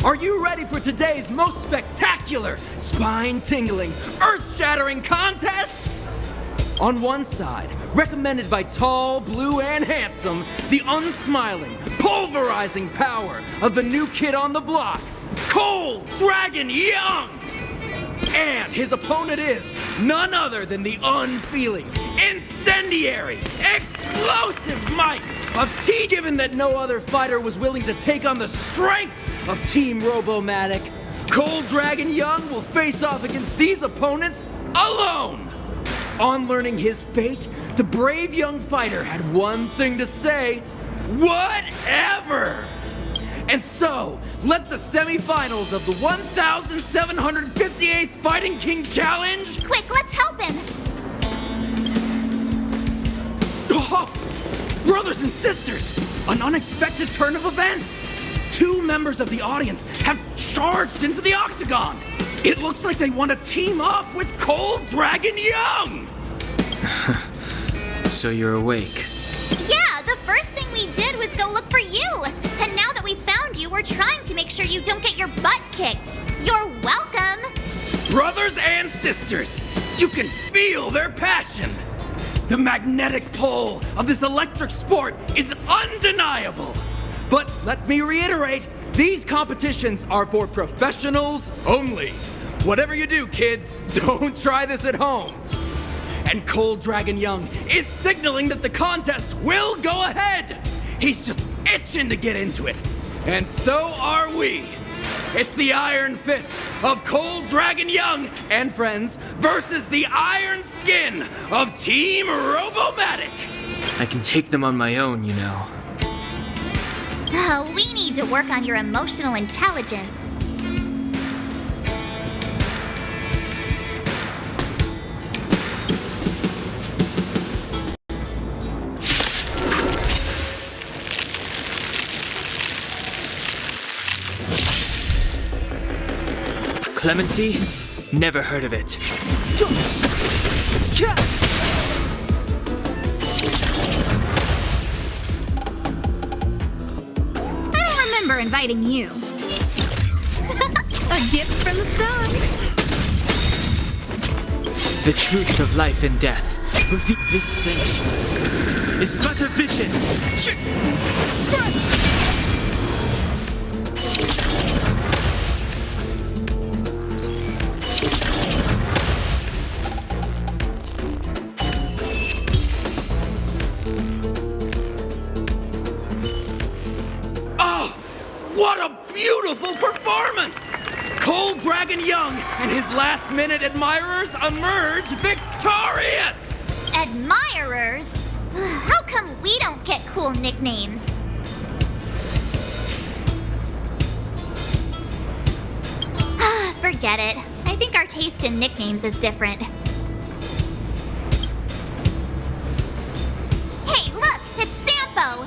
Are you ready for today's most spectacular, spine-tingling, earth-shattering contest? On one side, recommended by tall, blue, and handsome, the unsmiling, pulverizing power of the new kid on the block, Cold Dragon Young! And his opponent is none other than the unfeeling, incendiary, explosive might of T. Given that no other fighter was willing to take on the strength of Team Robomatic, Cold Dragon Young will face off against these opponents alone. On learning his fate, the brave young fighter had one thing to say: whatever! And so, let the semifinals of the 1,758th Fighting King Challenge... Quick, let's help him! Oh, brothers and sisters, an unexpected turn of events! 2 members of the audience have charged into the octagon! It looks like they want to team up with Cold Dragon Young! So you're awake? Yeah, the first thing we did was go look for you! And now that we found you, we're trying to make sure you don't get your butt kicked. You're welcome! Brothers and sisters, you can feel their passion! The magnetic pull of this electric sport is undeniable! But let me reiterate, these competitions are for professionals only. Whatever you do, kids, don't try this at home. And Cold Dragon Young is signaling that the contest will go ahead. He's just itching to get into it. And so are we. It's the Iron Fists of Cold Dragon Young and friends versus the Iron Skin of Team Robomatic. I can take them on my own, you know. Oh, we need to work on your emotional intelligence. Clemency? Never heard of it. I don't remember inviting you. A gift from the stars. The truth of life and death. This sage is but a vision. What a beautiful performance! Cold Dragon Young and his last-minute admirers emerge victorious! Admirers? How come we don't get cool nicknames? Forget it. I think our taste in nicknames is different. Hey, look! It's Sampo!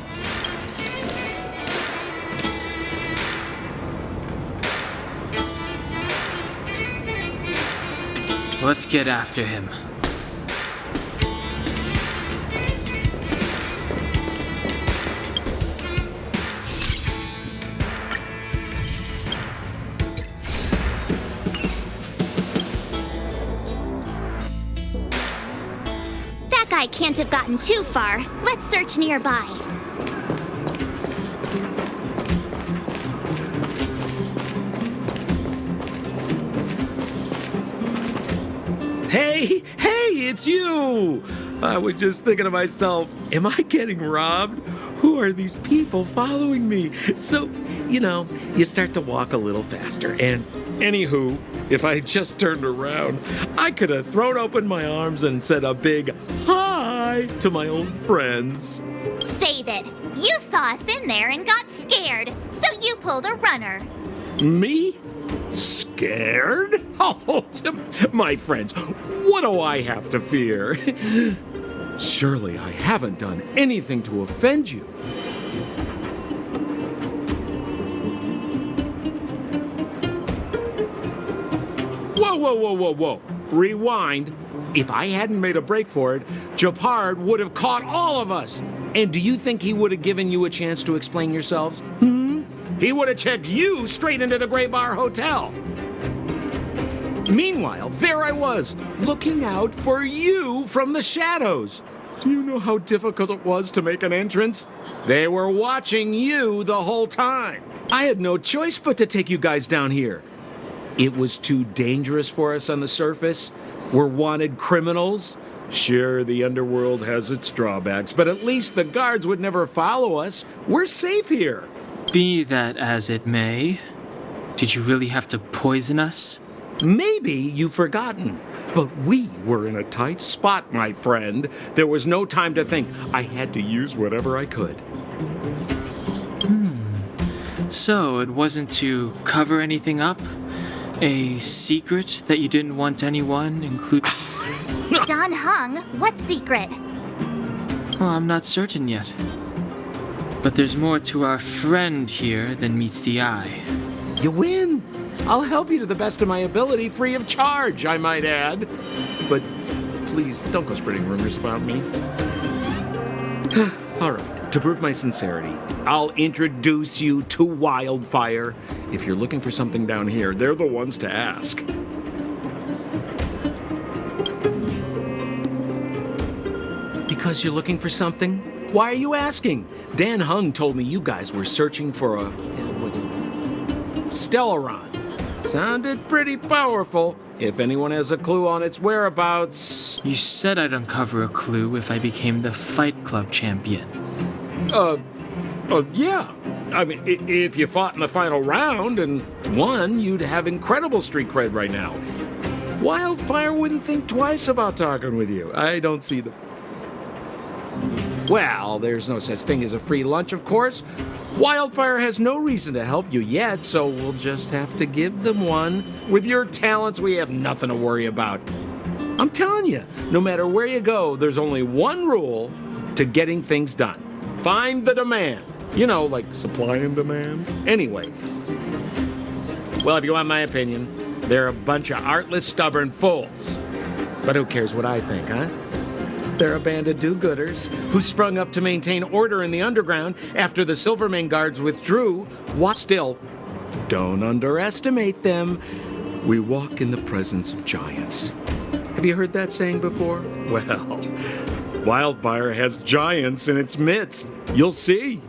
Let's get after him. That guy can't have gotten too far. Let's search nearby. Hey, it's you! I was just thinking to myself, am I getting robbed? Who are these people following me? So, you start to walk a little faster. And anywho, if I had just turned around, I could have thrown open my arms and said a big hi to my old friends. Save it. You saw us in there and got scared, so you pulled a runner. Me? Scared? Oh, my friends, what do I have to fear? Surely I haven't done anything to offend you. Whoa. Rewind. If I hadn't made a break for it, Japard would have caught all of us. And do you think he would have given you a chance to explain yourselves? he would have checked you straight into the Gray Bar Hotel. Meanwhile, there I was, looking out for you from the shadows. Do you know how difficult it was to make an entrance? They were watching you the whole time. I had no choice but to take you guys down here. It was too dangerous for us on the surface. We're wanted criminals. Sure, the underworld has its drawbacks, but at least the guards would never follow us. We're safe here. Be that as it may, did you really have to poison us? Maybe you've forgotten, but we were in a tight spot, my friend. There was no time to think. I had to use whatever I could. So it wasn't to cover anything up? A secret that you didn't want anyone, including... Don Hung, what secret? Well, I'm not certain yet. But there's more to our friend here than meets the eye. You win. I'll help you to the best of my ability, free of charge, I might add. But please, don't go spreading rumors about me. All right, to prove my sincerity, I'll introduce you to Wildfire. If you're looking for something down here, they're the ones to ask. Because you're looking for something? Why are you asking? Dan Hung told me you guys were searching for a... what's the word? Stellaron. Sounded pretty powerful. If anyone has a clue on its whereabouts... You said I'd uncover a clue if I became the Fight Club champion. Yeah. I mean, if you fought in the final round and won, you'd have incredible street cred right now. Wildfire wouldn't think twice about talking with you. I don't see the... Well, there's no such thing as a free lunch, of course. Wildfire has no reason to help you yet, so we'll just have to give them one. With your talents, we have nothing to worry about. I'm telling you, no matter where you go, there's only one rule to getting things done. Find the demand. You know, like supply and demand. Anyway. Well, if you want my opinion, they're a bunch of artless, stubborn fools. But who cares what I think, huh? They're a band of do-gooders who sprung up to maintain order in the underground after the Silvermane guards withdrew. What still? Don't underestimate them. We walk in the presence of giants. Have you heard that saying before? Well, Wildfire has giants in its midst. You'll see.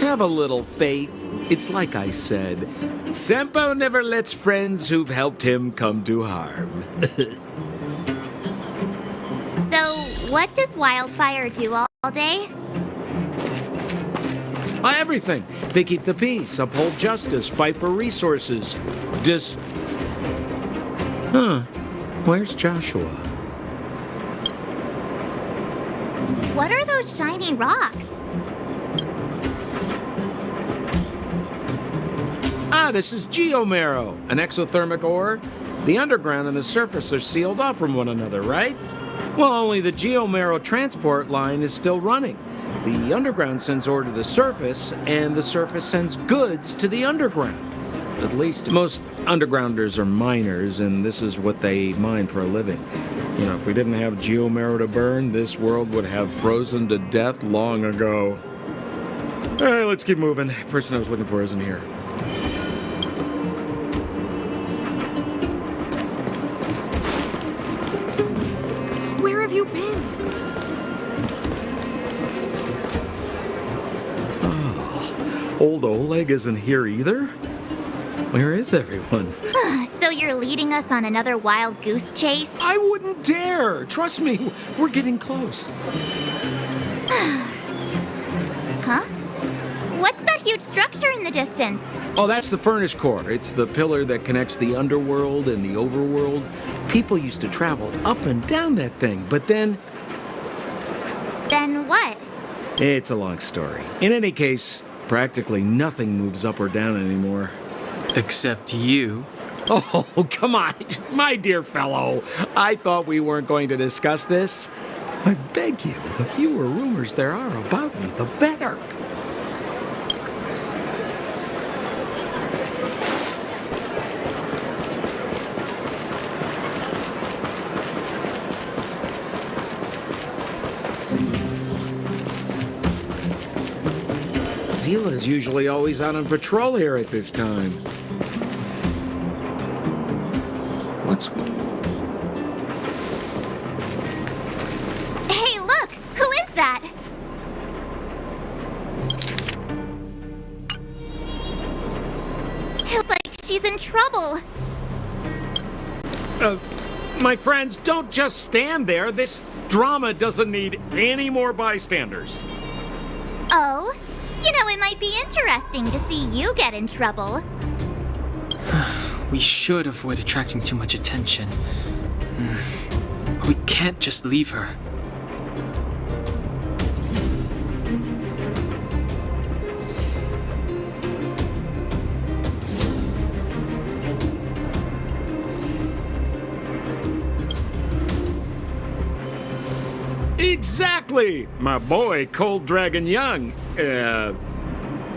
Have a little faith. It's like I said, Sampo never lets friends who've helped him come to harm. So, what does Wildfire do all day? Everything. They keep the peace, uphold justice, fight for resources. Where's Joshua? What are those shiny rocks? This is geomarrow, an exothermic ore. The underground and the surface are sealed off from one another, right? Well, only the geomarrow transport line is still running. The underground sends ore to the surface, and the surface sends goods to the underground. At least most undergrounders are miners, and this is what they mine for a living. You know, if we didn't have geomarrow to burn, this world would have frozen to death long ago. All right, let's keep moving. The person I was looking for isn't here. Where have you been? Old Oleg isn't here either? Where is everyone? So you're leading us on another wild goose chase? I wouldn't dare! Trust me, we're getting close. Huh? What's that huge structure in the distance? Oh, that's the furnace core. It's the pillar that connects the underworld and the overworld. People used to travel up and down that thing, but then... Then what? It's a long story. In any case, practically nothing moves up or down anymore. Except you. Oh, come on, my dear fellow. I thought we weren't going to discuss this. I beg you, the fewer rumors there are about me, the better. Zila's usually always out on patrol here at this time. What's... Hey, look! Who is that? It looks like she's in trouble. My friends, don't just stand there. This drama doesn't need any more bystanders. Oh? You know, it might be interesting to see you get in trouble. We should avoid attracting too much attention. We can't just leave her. Exactly! My boy, Cold Dragon Young.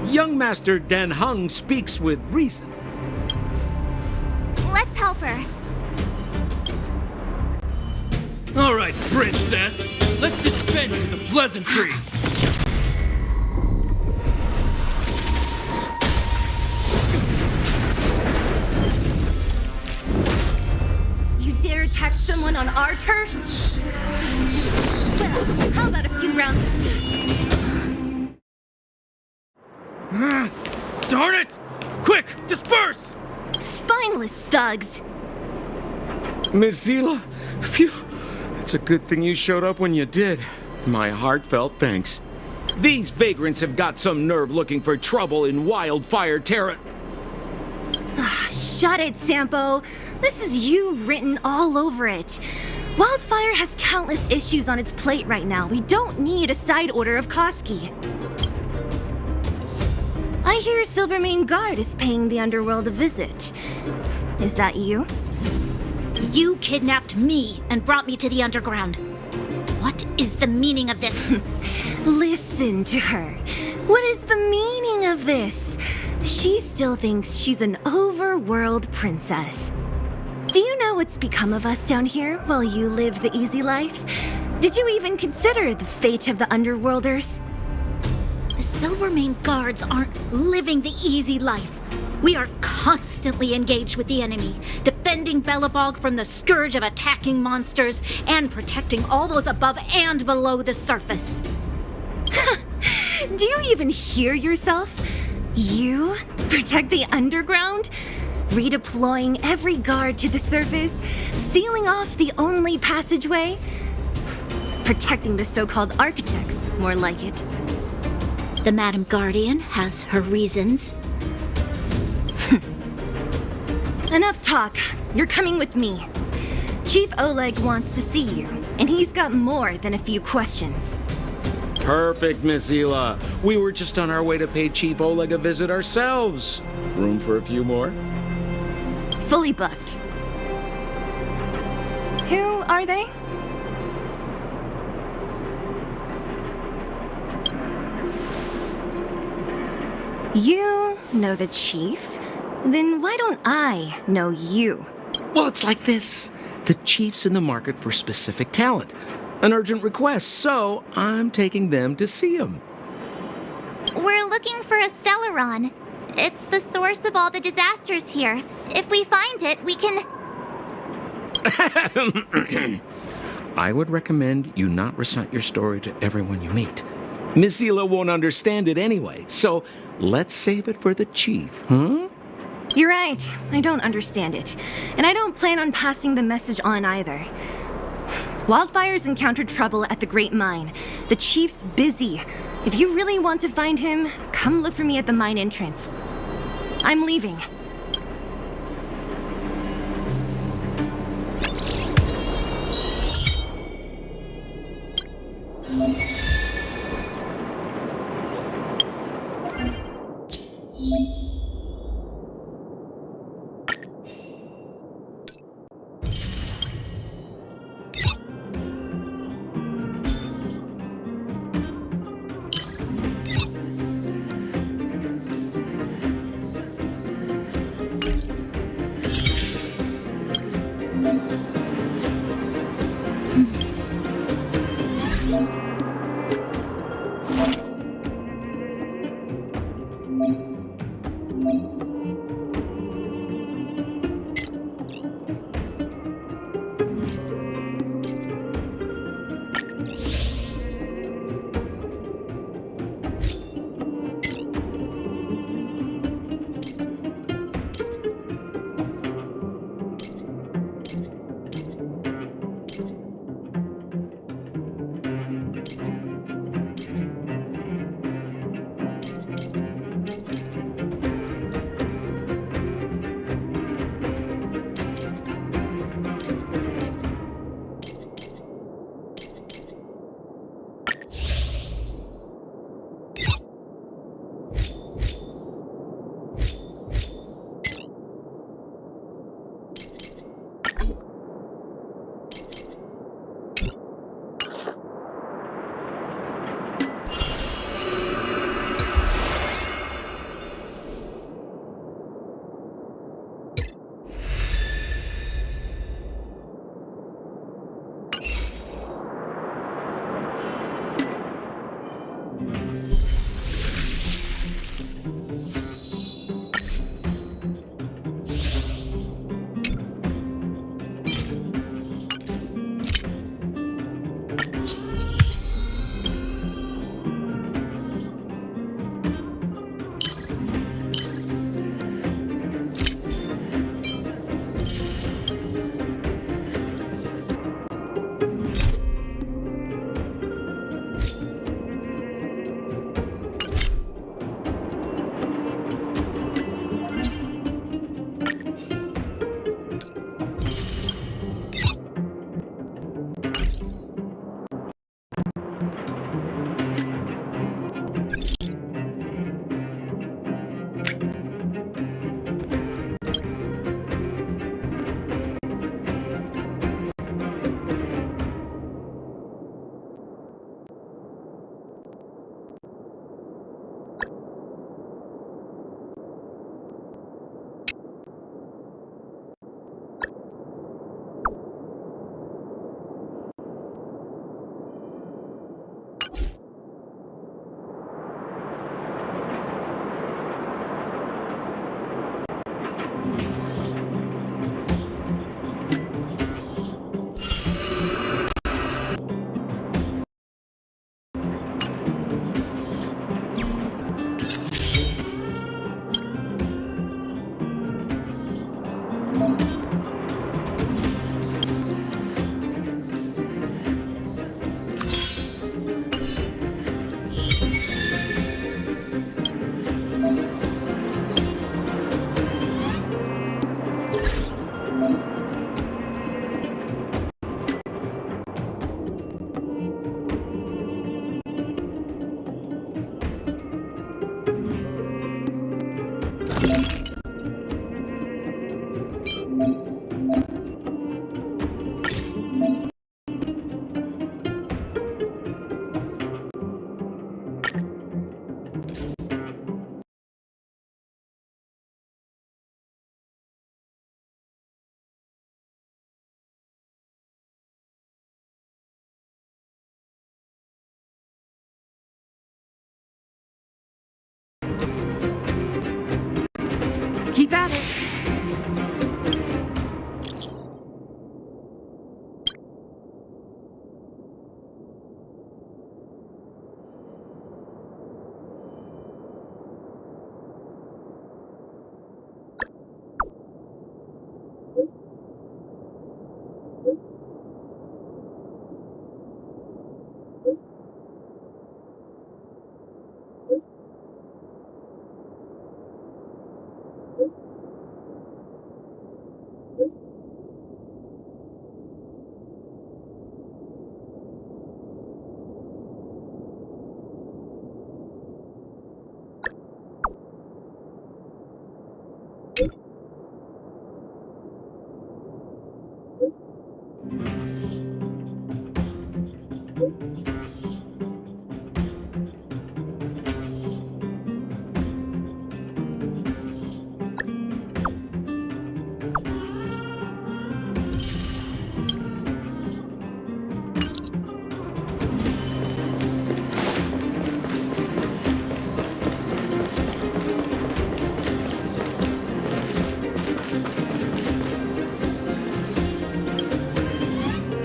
Young Master Dan Hung speaks with reason. Let's help her. All right, princess. Let's dispense with the pleasantries. You dare attack someone on our turf? Well, how about a few rounds? Darn it! Quick, disperse! Spineless thugs! Miss Zila, phew. It's a good thing you showed up when you did. My heartfelt thanks. These vagrants have got some nerve looking for trouble in Wildfire Terra. Shut it, Sampo. This is you written all over it. Wildfire has countless issues on its plate right now. We don't need a side order of Koski. I hear Silvermane Guard is paying the underworld a visit. Is that you? You kidnapped me and brought me to the underground. What is the meaning of this? Listen to her. What is the meaning of this? She still thinks she's an overworld princess. Do you know what's become of us down here while you live the easy life? Did you even consider the fate of the underworlders? The Silvermane Guards aren't living the easy life. We are constantly engaged with the enemy, defending Belobog from the scourge of attacking monsters and protecting all those above and below the surface. Do you even hear yourself? You protect the underground? Redeploying every guard to the surface, sealing off the only passageway? Protecting the so-called architects, more like it. The Madam Guardian has her reasons. Enough talk. You're coming with me. Chief Oleg wants to see you, and he's got more than a few questions. Perfect, Miss Zila. We were just on our way to pay Chief Oleg a visit ourselves. Room for a few more? Fully booked. Who are they? You know the chief? Then why don't I know you? Well, it's like this. The chief's in the market for specific talent. An urgent request, so I'm taking them to see him. We're looking for a Stellaron. It's the source of all the disasters here. If we find it, we can... I would recommend you not recite your story to everyone you meet. Miss Zila won't understand it anyway, so let's save it for the chief, huh? You're right. I don't understand it. And I don't plan on passing the message on either. Wildfire's encountered trouble at the Great Mine. The chief's busy. If you really want to find him, come look for me at the mine entrance. I'm leaving.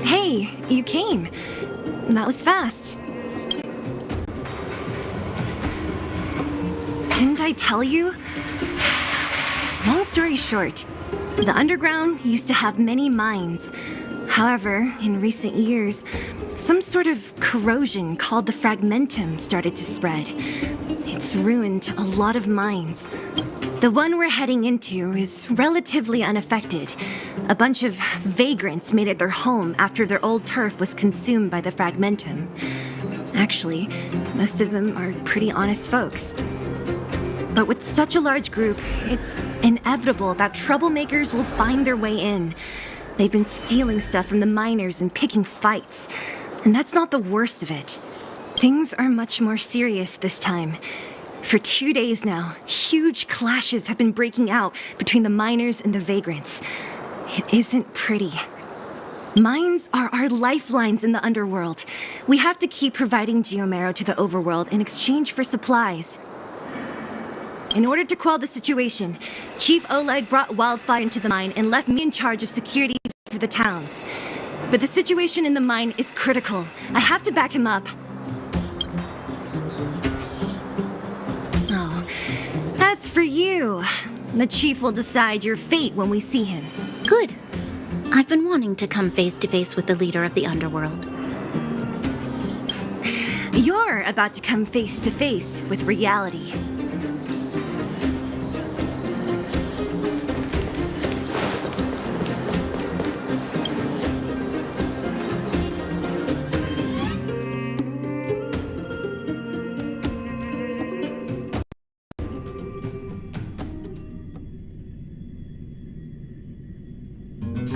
Hey, you came. That was fast. Didn't I tell you? Long story short, the underground used to have many mines. However, in recent years, some sort of corrosion called the fragmentum started to spread. It's ruined a lot of mines. The one we're heading into is relatively unaffected. A bunch of vagrants made it their home after their old turf was consumed by the fragmentum. Actually, most of them are pretty honest folks. But with such a large group, it's inevitable that troublemakers will find their way in. They've been stealing stuff from the miners and picking fights. And that's not the worst of it. Things are much more serious this time. For 2 days now, huge clashes have been breaking out between the miners and the vagrants. It isn't pretty. Mines are our lifelines in the underworld. We have to keep providing geomarrow to the overworld in exchange for supplies. In order to quell the situation, Chief Oleg brought wildfire into the mine and left me in charge of security for the towns. But the situation in the mine is critical. I have to back him up. Oh, as for you, the Chief will decide your fate when we see him. Good. I've been wanting to come face to face with the leader of the underworld. You're about to come face to face with reality.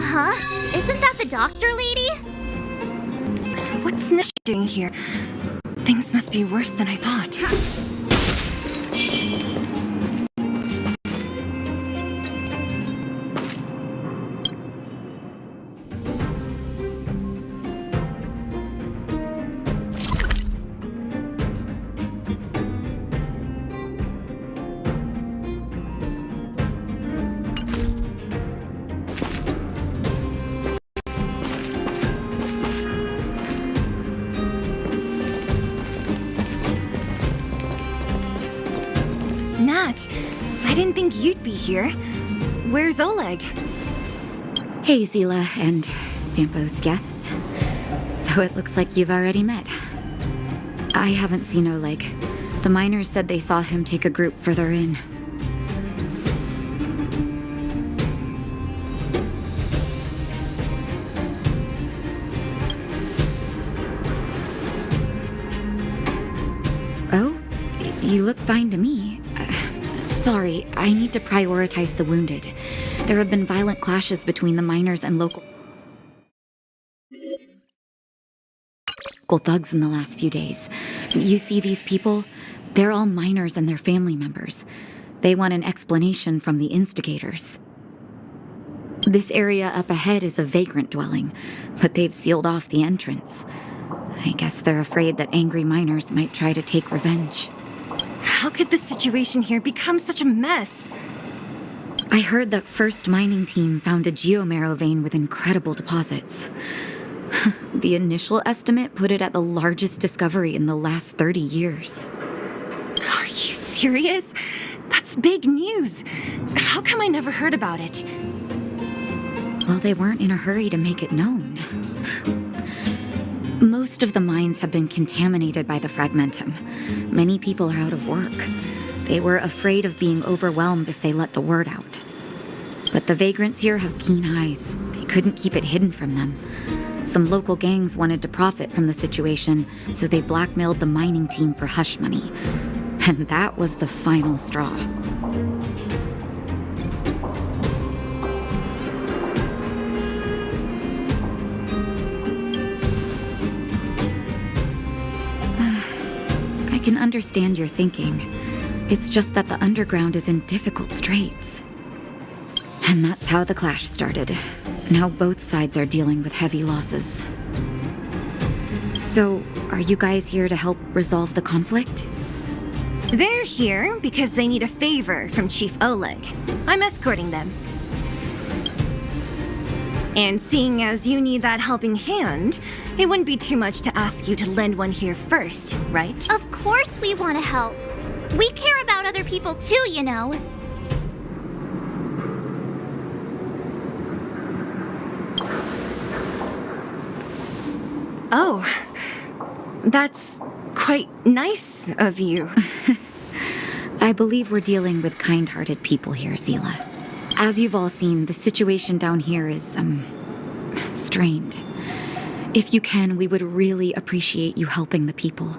Huh? Isn't that the doctor lady? What's Nash doing here? Things must be worse than I thought. Nat, I didn't think you'd be here. Where's Oleg? Hey, Zila and Sampo's guest. So it looks like you've already met. I haven't seen Oleg. The miners said they saw him take a group further in. Oh, you look fine to me. Sorry, I need to prioritize the wounded. There have been violent clashes between the miners and local thugs in the last few days. You see these people? They're all miners and their family members. They want an explanation from the instigators. This area up ahead is a vagrant dwelling, but they've sealed off the entrance. I guess they're afraid that angry miners might try to take revenge. How could the situation here become such a mess? I heard that First Mining Team found a geomarrow vein with incredible deposits. The initial estimate put it at the largest discovery in the last 30 years. Are you serious? That's big news. How come I never heard about it? Well, they weren't in a hurry to make it known. Most of the mines have been contaminated by the fragmentum. Many people are out of work. They were afraid of being overwhelmed if they let the word out. But the vagrants here have keen eyes. They couldn't keep it hidden from them. Some local gangs wanted to profit from the situation, so they blackmailed the mining team for hush money. And that was the final straw. I can understand your thinking. It's just that the underground is in difficult straits. And that's how the clash started. Now both sides are dealing with heavy losses. So, are you guys here to help resolve the conflict? They're here because they need a favor from Chief Oleg. I'm escorting them. And seeing as you need that helping hand, it wouldn't be too much to ask you to lend one here first, right? Of course we want to help. We care about other people too, you know. Oh, that's quite nice of you. I believe we're dealing with kind-hearted people here, Zila. As you've all seen, the situation down here is, strained. If you can, we would really appreciate you helping the people.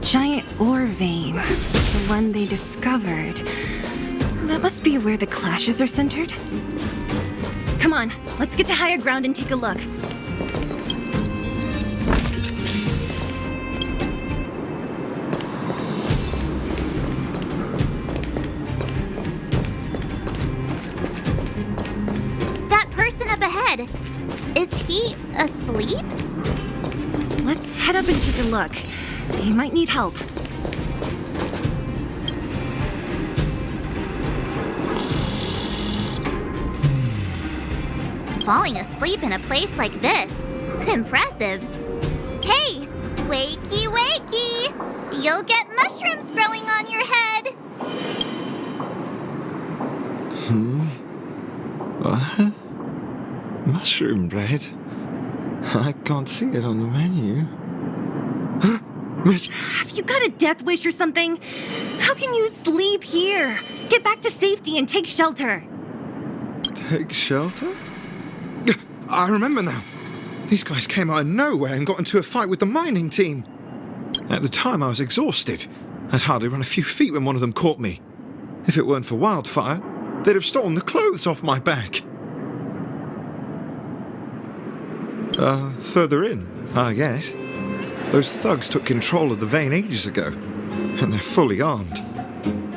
Giant ore vein, the one they discovered. That must be where the clashes are centered. Come on, let's get to higher ground and take a look. That person up ahead, is he asleep? Let's head up and take a look. He might need help. Falling asleep in a place like this. Impressive. Hey, wakey wakey! You'll get mushrooms growing on your head. What? Mushroom bread? I can't see it on the menu. Miss... Have you got a death wish or something? How can you sleep here? Get back to safety and take shelter. Take shelter? I remember now. These guys came out of nowhere and got into a fight with the mining team. At the time, I was exhausted. I'd hardly run a few feet when one of them caught me. If it weren't for wildfire, they'd have stolen the clothes off my back. Further in, I guess. Those thugs took control of the vein ages ago, and they're fully armed.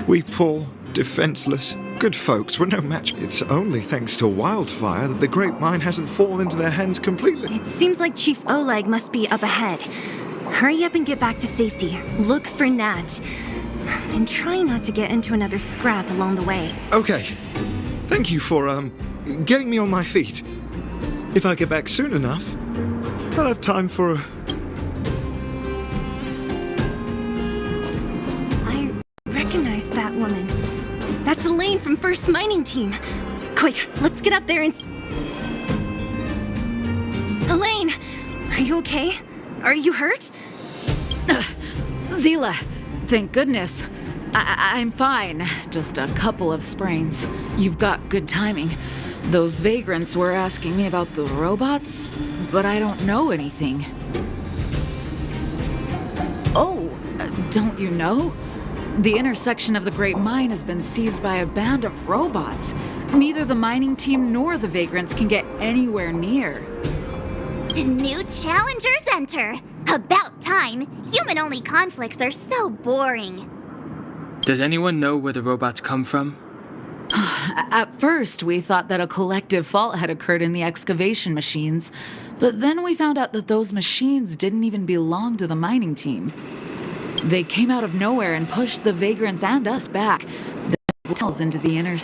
We poor, defenseless, good folks were no match. It's only thanks to wildfire that the Great Mine hasn't fallen into their hands completely. It seems like Chief Oleg must be up ahead. Hurry up and get back to safety. Look for Nat. And try not to get into another scrap along the way. Okay. Thank you for, getting me on my feet. If I get back soon enough, I'll have time for I recognize that woman. That's Elaine from First Mining Team. Quick, let's get up there and... Elaine! Are you okay? Are you hurt? Zila, thank goodness. I'm fine. Just a couple of sprains. You've got good timing. Those vagrants were asking me about the robots, but I don't know anything. Oh, don't you know? The intersection of the Great Mine has been seized by a band of robots. Neither the mining team nor the vagrants can get anywhere near. New challengers enter. About time. Human-only conflicts are so boring. Does anyone know where the robots come from? At first, we thought that a collective fault had occurred in the excavation machines, but then we found out that those machines didn't even belong to the mining team. They came out of nowhere and pushed the vagrants and us back, the tunnels into the inner...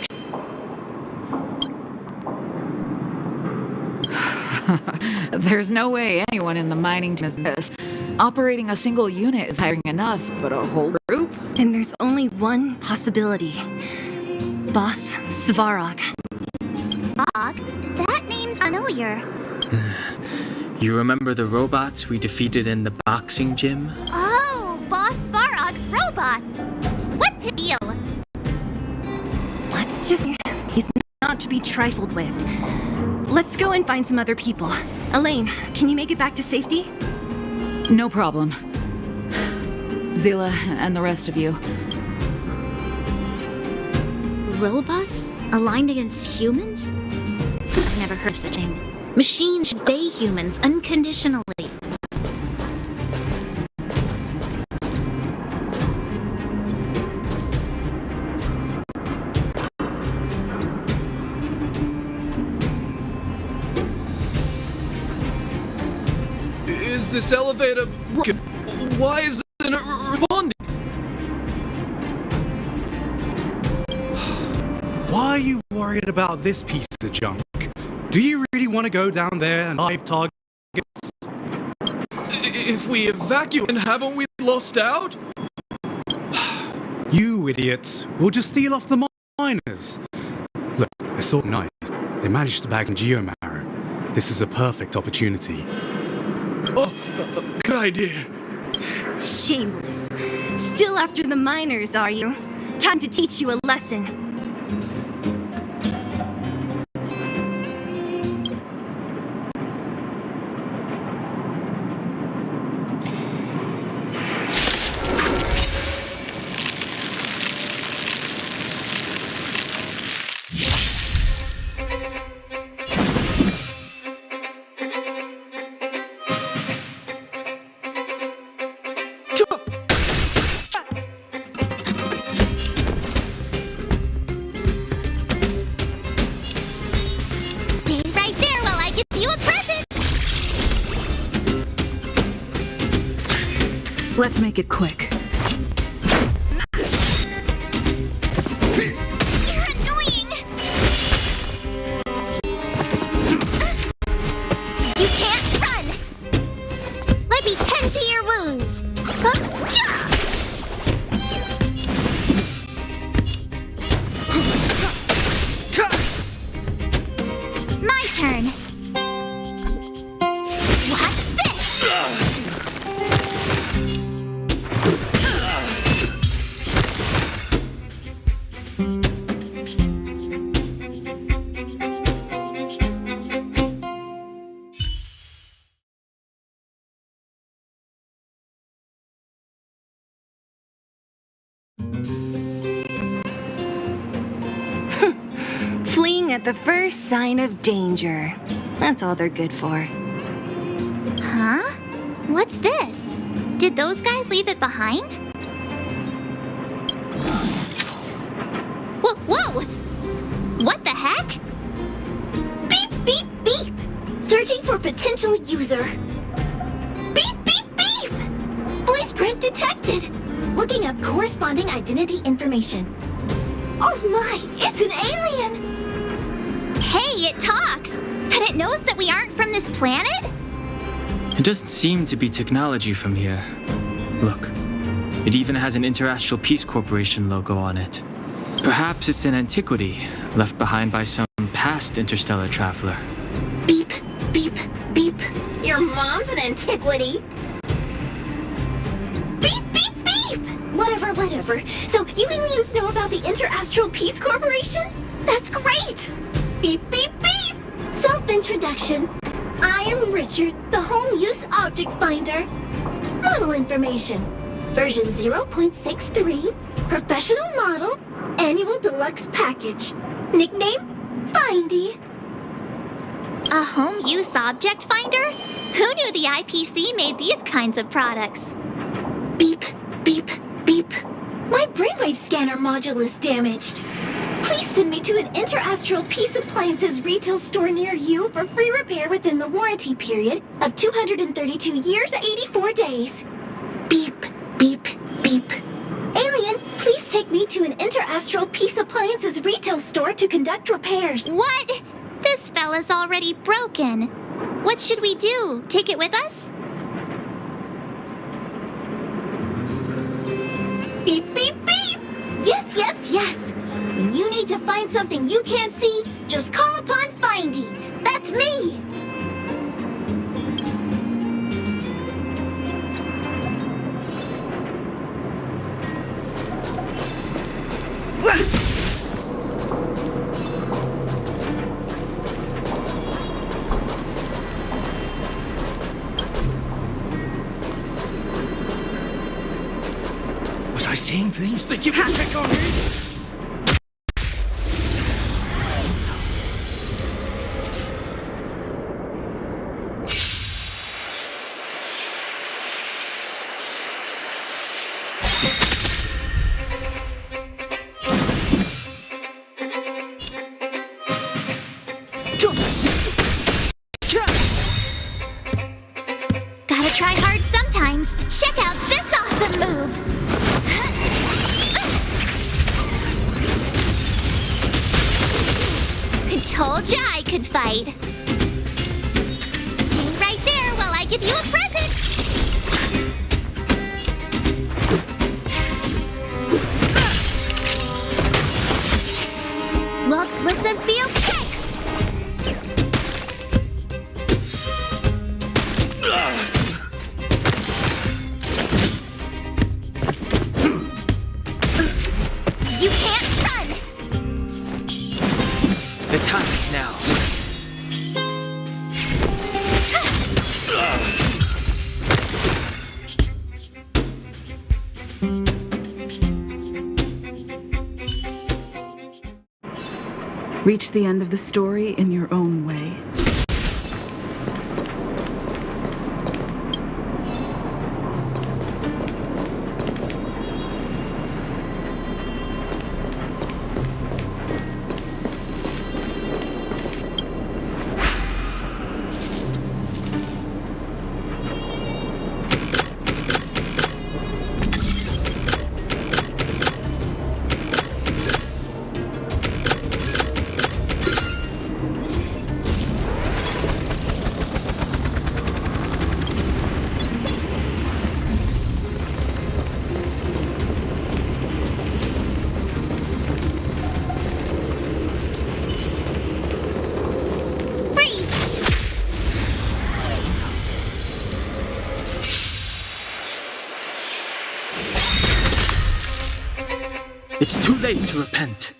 There's no way anyone in the mining team is this. Operating a single unit is hiring enough, but a whole group? Then there's only one possibility. Boss Svarog. Svarog? That name's familiar. You remember the robots we defeated in the boxing gym? Oh, Boss Svarog's robots. What's his deal? Let's just... He's not to be trifled with. Let's go and find some other people. Elaine, can you make it back to safety? No problem. Zila and the rest of you. Robots? Aligned against humans? I've never heard of such a thing. Machines obey humans unconditionally. Is this elevator broken? Why isn't it responding? Why are you worried about this piece of junk? Do you really want to go down there and live targets? If we evacuate, haven't we lost out? You idiots! We'll just steal off the miners. Look, they're so nice. They managed to bag some geomarrow. This is a perfect opportunity. Oh, good idea. Shameless. Still after the miners, are you? Time to teach you a lesson. Let's make it quick. You're annoying! You can't run! Let me tend to your wounds! My turn! Watch this! Fleeing at the first sign of danger. That's all they're good for. Huh? What's this? Did those guys leave it behind? Whoa! What the heck? Beep, beep, beep! Searching for potential user. Beep, beep, beep! Voice print detected. Looking up corresponding identity information. Oh my, it's an alien! Hey, it talks! And it knows that we aren't from this planet? It doesn't seem to be technology from here. Look, it even has an Interastral Peace Corporation logo on it. Perhaps it's an antiquity left behind by some past interstellar traveler. Beep, beep, beep. Your mom's an antiquity. Beep, beep, beep! Whatever. So you aliens know about the Interastral Peace Corporation? That's great! Beep, beep, beep! Self-introduction. I am Richard, the Home Use Object Finder. Model information. Version 0.63. Professional model. Annual Deluxe Package. Nickname? Findy. A home use object finder? Who knew the IPC made these kinds of products? Beep, beep, beep. My brainwave scanner module is damaged. Please send me to an Interastral Peace Appliances retail store near you for free repair within the warranty period of 232 years, 84 days. Beep, beep, beep. Alien, please take me to an Interastral Peace Appliances retail store to conduct repairs. What? This fella's already broken. What should we do? Take it with us? Beep, beep, beep! Yes, yes, yes! When you need to find something you can't see, just call upon Findy. That's me! Was I saying things that you can pick on me? Gotta try hard sometimes. Check out this awesome move! I told ya I could fight. Stay right there while I give you a present! Look, listen, feel, kick! You can't run! The time is now. Reach the end of the story in your own way. It's too late to repent.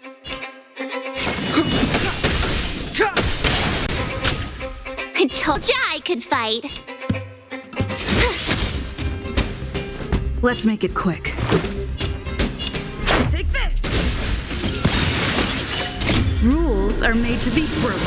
I told ya I could fight. Let's make it quick. Take this! Rules are made to be broken.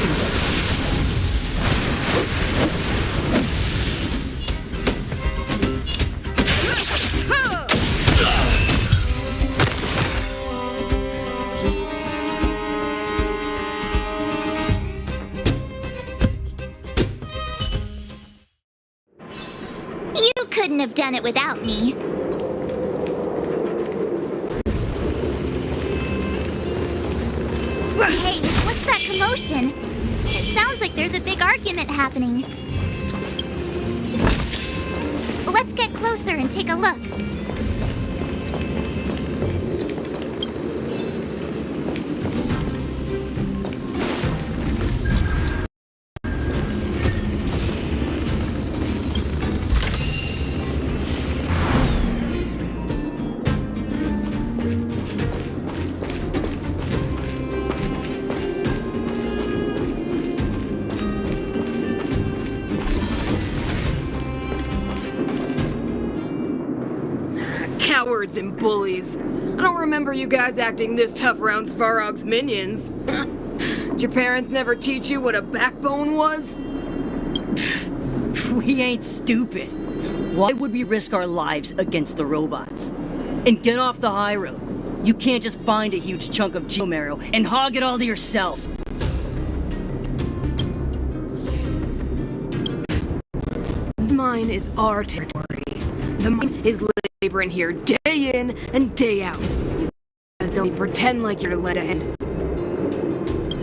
You couldn't have done it without me. Hey, what's that commotion? It sounds like there's a big argument happening. Let's get closer and take a look. Cowards and bullies. I don't remember you guys acting this tough around Svarog's minions. Did your parents never teach you what a backbone was? We ain't stupid. Why would we risk our lives against the robots? And get off the high road. You can't just find a huge chunk of geomarrow and hog it all to yourselves. Mine is our territory. The mine is laboring here day in and day out. You guys don't even pretend like you're let ahead.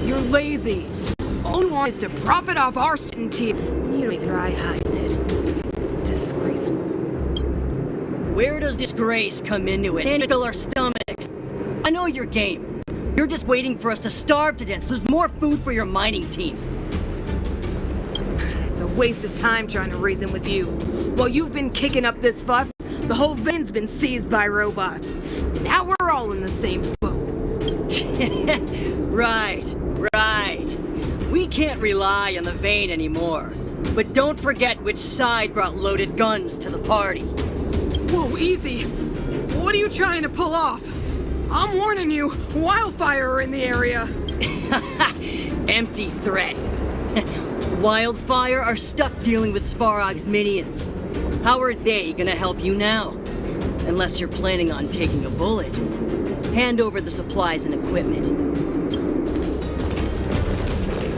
You're lazy. All you want is to profit off our certainty. You don't even try hiding it. Disgraceful. Where does disgrace come into it? And fill our stomachs. I know your game. You're just waiting for us to starve to death so there's more food for your mining team. It's a waste of time trying to reason with you. While you've been kicking up this fuss, the whole vein's been seized by robots. Now we're all in the same boat. Right. We can't rely on the vein anymore. But don't forget which side brought loaded guns to the party. Whoa, easy. What are you trying to pull off? I'm warning you, wildfire are in the area. Empty threat. Wildfire are stuck dealing with Svarog's minions. How are they gonna help you now? Unless you're planning on taking a bullet. Hand over the supplies and equipment.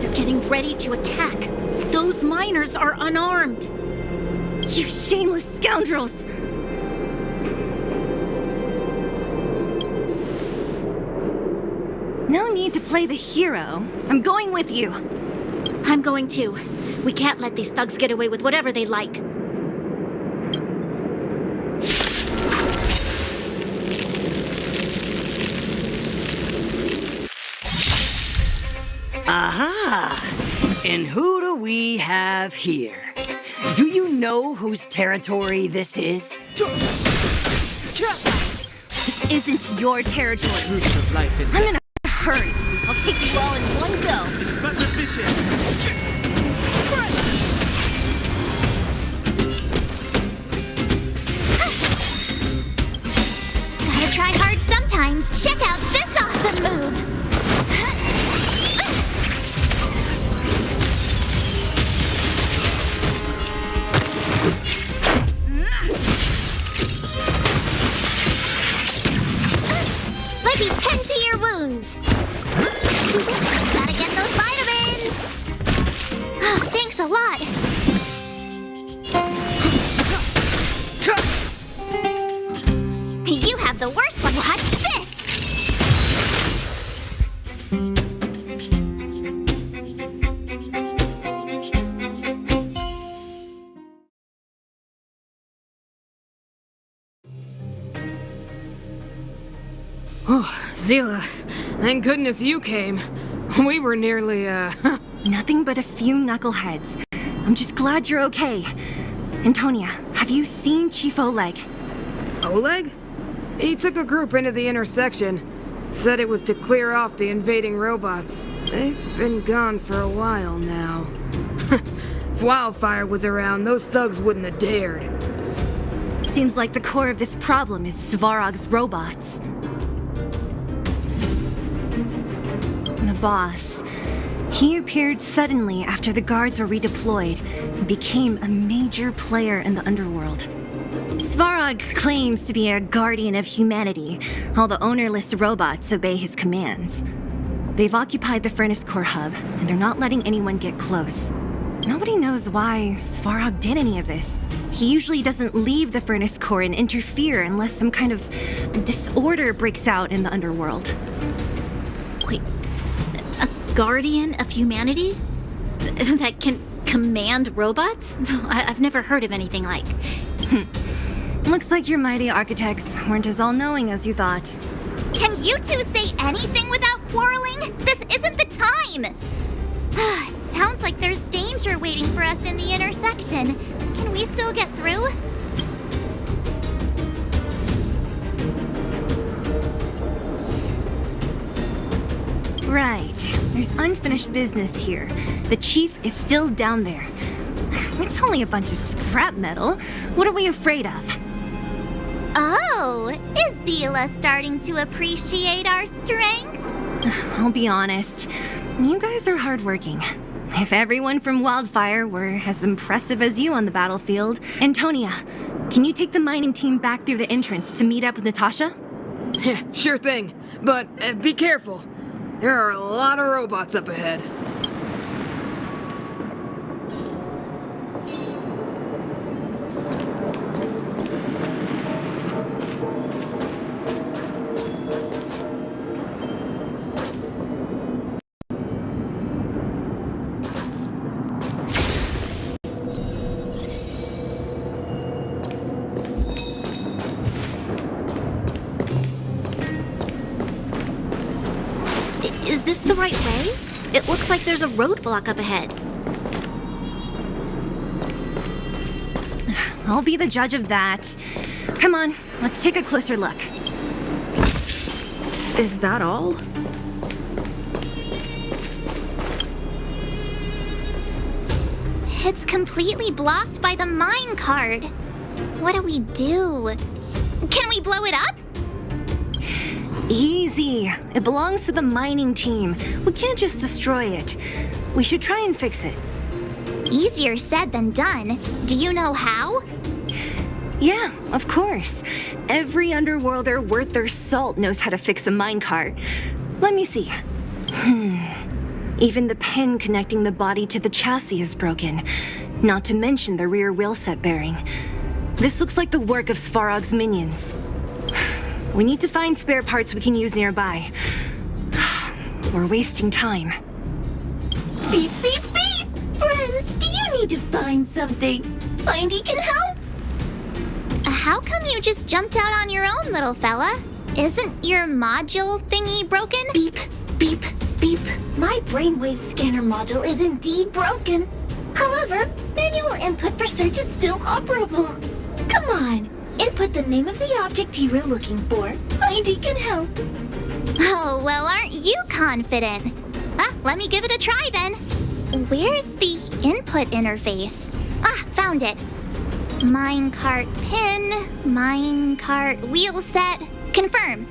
They're getting ready to attack. Those miners are unarmed. You shameless scoundrels! No need to play the hero. I'm going with you. I'm going too. We can't let these thugs get away with whatever they like. Aha! And who do we have here? Do you know whose territory this is? This isn't your territory. Roots of life in I'm in a hurry. I'll take you all in one go. It's but sufficient. Gotta try hard sometimes. Check out this awesome move. Let me tend to your wounds. Gotta get those vitamins. Oh, thanks a lot. You have the worst one. Watch this. Oh, Zila, thank goodness you came. We were nearly, Nothing but a few knuckleheads. I'm just glad you're okay. Antonia, have you seen Chief Oleg? Oleg? He took a group into the intersection. Said it was to clear off the invading robots. They've been gone for a while now. If Wildfire was around, those thugs wouldn't have dared. Seems like the core of this problem is Svarog's robots. boss. He appeared suddenly after the guards were redeployed and became a major player in the underworld. Svarog claims to be a guardian of humanity, while the ownerless robots obey his commands. They've occupied the Furnace Core hub, and they're not letting anyone get close. Nobody knows why Svarog did any of this. He usually doesn't leave the Furnace Core and interfere unless some kind of disorder breaks out in the underworld. Wait, a guardian of humanity? That can command robots? I've never heard of anything like. Looks like your mighty architects weren't as all-knowing as you thought. Can you two say anything without quarreling? This isn't the time! It sounds like there's danger waiting for us in the intersection. Can we still get through? Right. There's unfinished business here. The chief is still down there. It's only a bunch of scrap metal. What are we afraid of? Oh, is Zila starting to appreciate our strength? I'll be honest. You guys are hardworking. If everyone from Wildfire were as impressive as you on the battlefield... Antonia, can you take the mining team back through the entrance to meet up with Natasha? Sure thing, but be careful. There are a lot of robots up ahead. Is this the right way? It looks like there's a roadblock up ahead. I'll be the judge of that. Come on, let's take a closer look. Is that all? It's completely blocked by the mine cart. What do we do? Can we blow it up? Easy. It belongs to the mining team. We can't just destroy it. We should try and fix it. Easier said than done. Do you know how? Yeah, of course. Every underworlder worth their salt knows how to fix a minecart. Let me see. Even the pin connecting the body to the chassis is broken. Not to mention the rear wheel set bearing. This looks like the work of Svarog's minions. We need to find spare parts we can use nearby. We're wasting time. Beep, beep, beep! Friends, do you need to find something? Findy can help? How come you just jumped out on your own, little fella? Isn't your module thingy broken? Beep, beep, beep. My brainwave scanner module is indeed broken. However, manual input for search is still operable. Come on, input the name of the object you were looking for. Findy can help. Oh, well, aren't you confident? Let me give it a try then. Where's the input interface? Found it. Minecart pin, minecart wheel set, confirm.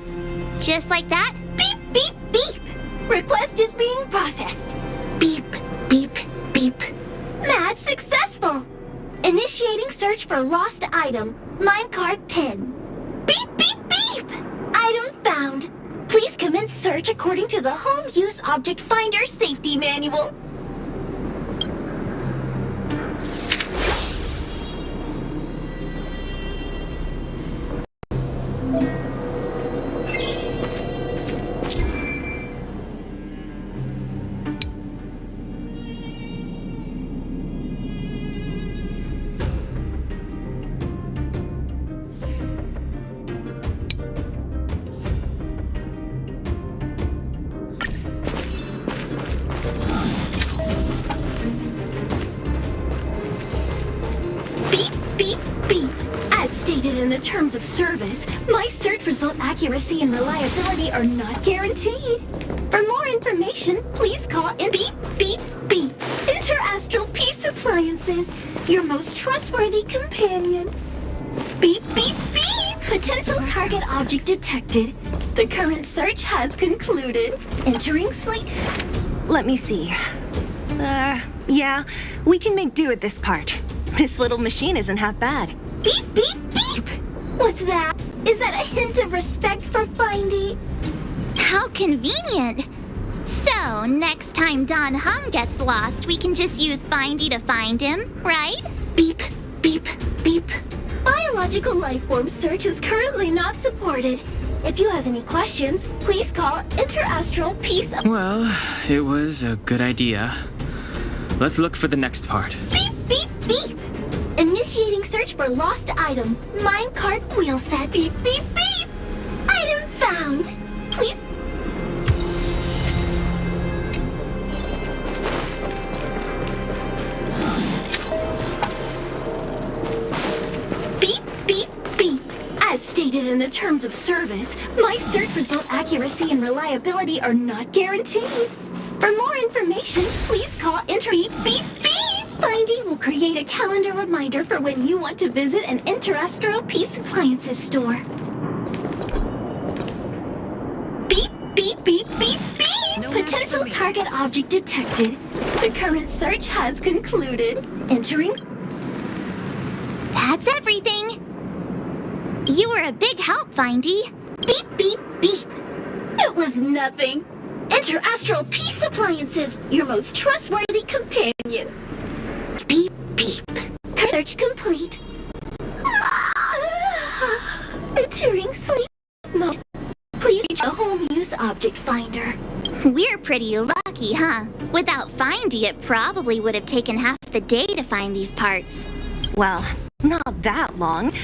Just like that? Beep, beep, beep. Request is being processed. Beep, beep, beep. Match successful. Initiating search for lost item, minecart pin. Beep, beep, beep. Item found. Please commence search according to the Home Use Object Finder Safety Manual. In the terms of service, my search result accuracy and reliability are not guaranteed. For more information, please call in beep, beep, beep. Interastral Peace Appliances, your most trustworthy companion. Beep, beep, beep. Potential target object detected. The current search has concluded. Entering sleep. Let me see. Yeah, we can make do with this part. This little machine isn't half bad. Beep, beep, beep! What's that? Is that a hint of respect for Findy? How convenient. So, next time Don Hung gets lost, we can just use Findy to find him, right? Beep, beep, beep. Biological life form search is currently not supported. If you have any questions, please call Interastral Peace. Well, it was a good idea. Let's look for the next part. Beep, beep, beep! Initiating search for lost item. Minecart wheel set. Beep, beep, beep! Item found! Please. Beep, beep, beep. As stated in the terms of service, my search result accuracy and reliability are not guaranteed. For more information, please call Beep, beep, beep! Findy will create a calendar reminder for when you want to visit an Interastral Peace Appliances store. Beep, beep, beep, beep, beep! Potential target object detected. The current search has concluded. Entering. That's everything. You were a big help, Findy. Beep, beep, beep. It was nothing. Interastral Peace Appliances, your most trustworthy companion. Beep, beep. Search complete. Entering sleep mode. Please reach a home use object finder. We're pretty lucky, huh? Without Findy, it probably would have taken half the day to find these parts. Well, not that long.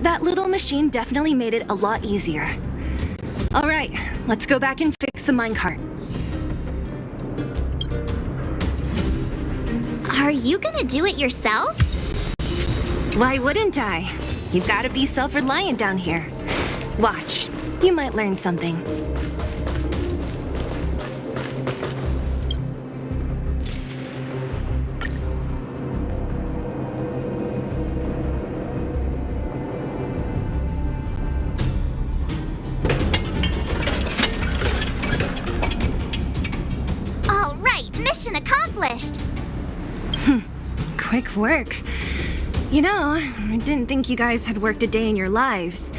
That little machine definitely made it a lot easier. All right, let's go back and fix the minecart. Are you gonna do it yourself? Why wouldn't I? You've got to be self-reliant down here. Watch, you might learn something. All right, mission accomplished. Quick work. You know, I didn't think you guys had worked a day in your lives,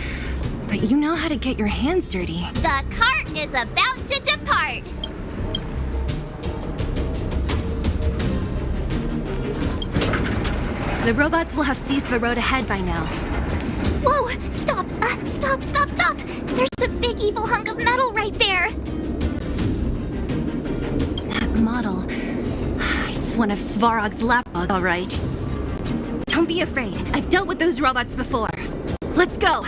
but you know how to get your hands dirty. The cart is about to depart. The robots will have seized the road ahead by now. Whoa, stop, stop. There's a big evil hunk of metal right there. That model, it's one of Svarog's lapdogs, all right. Don't be afraid. I've dealt with those robots before. Let's go.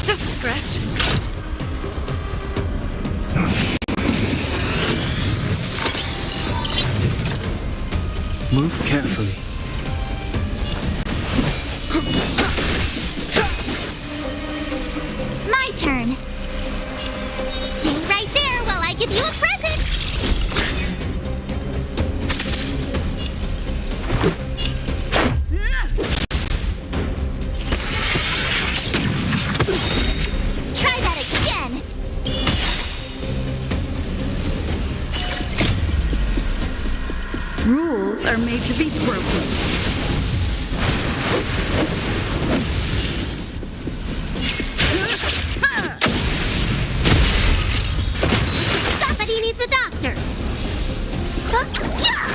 Just a scratch. Move carefully. My turn. Stay right there while I give you a present. Try that again. Rules are made to be broken. Somebody needs a doctor. Huh? Yeah.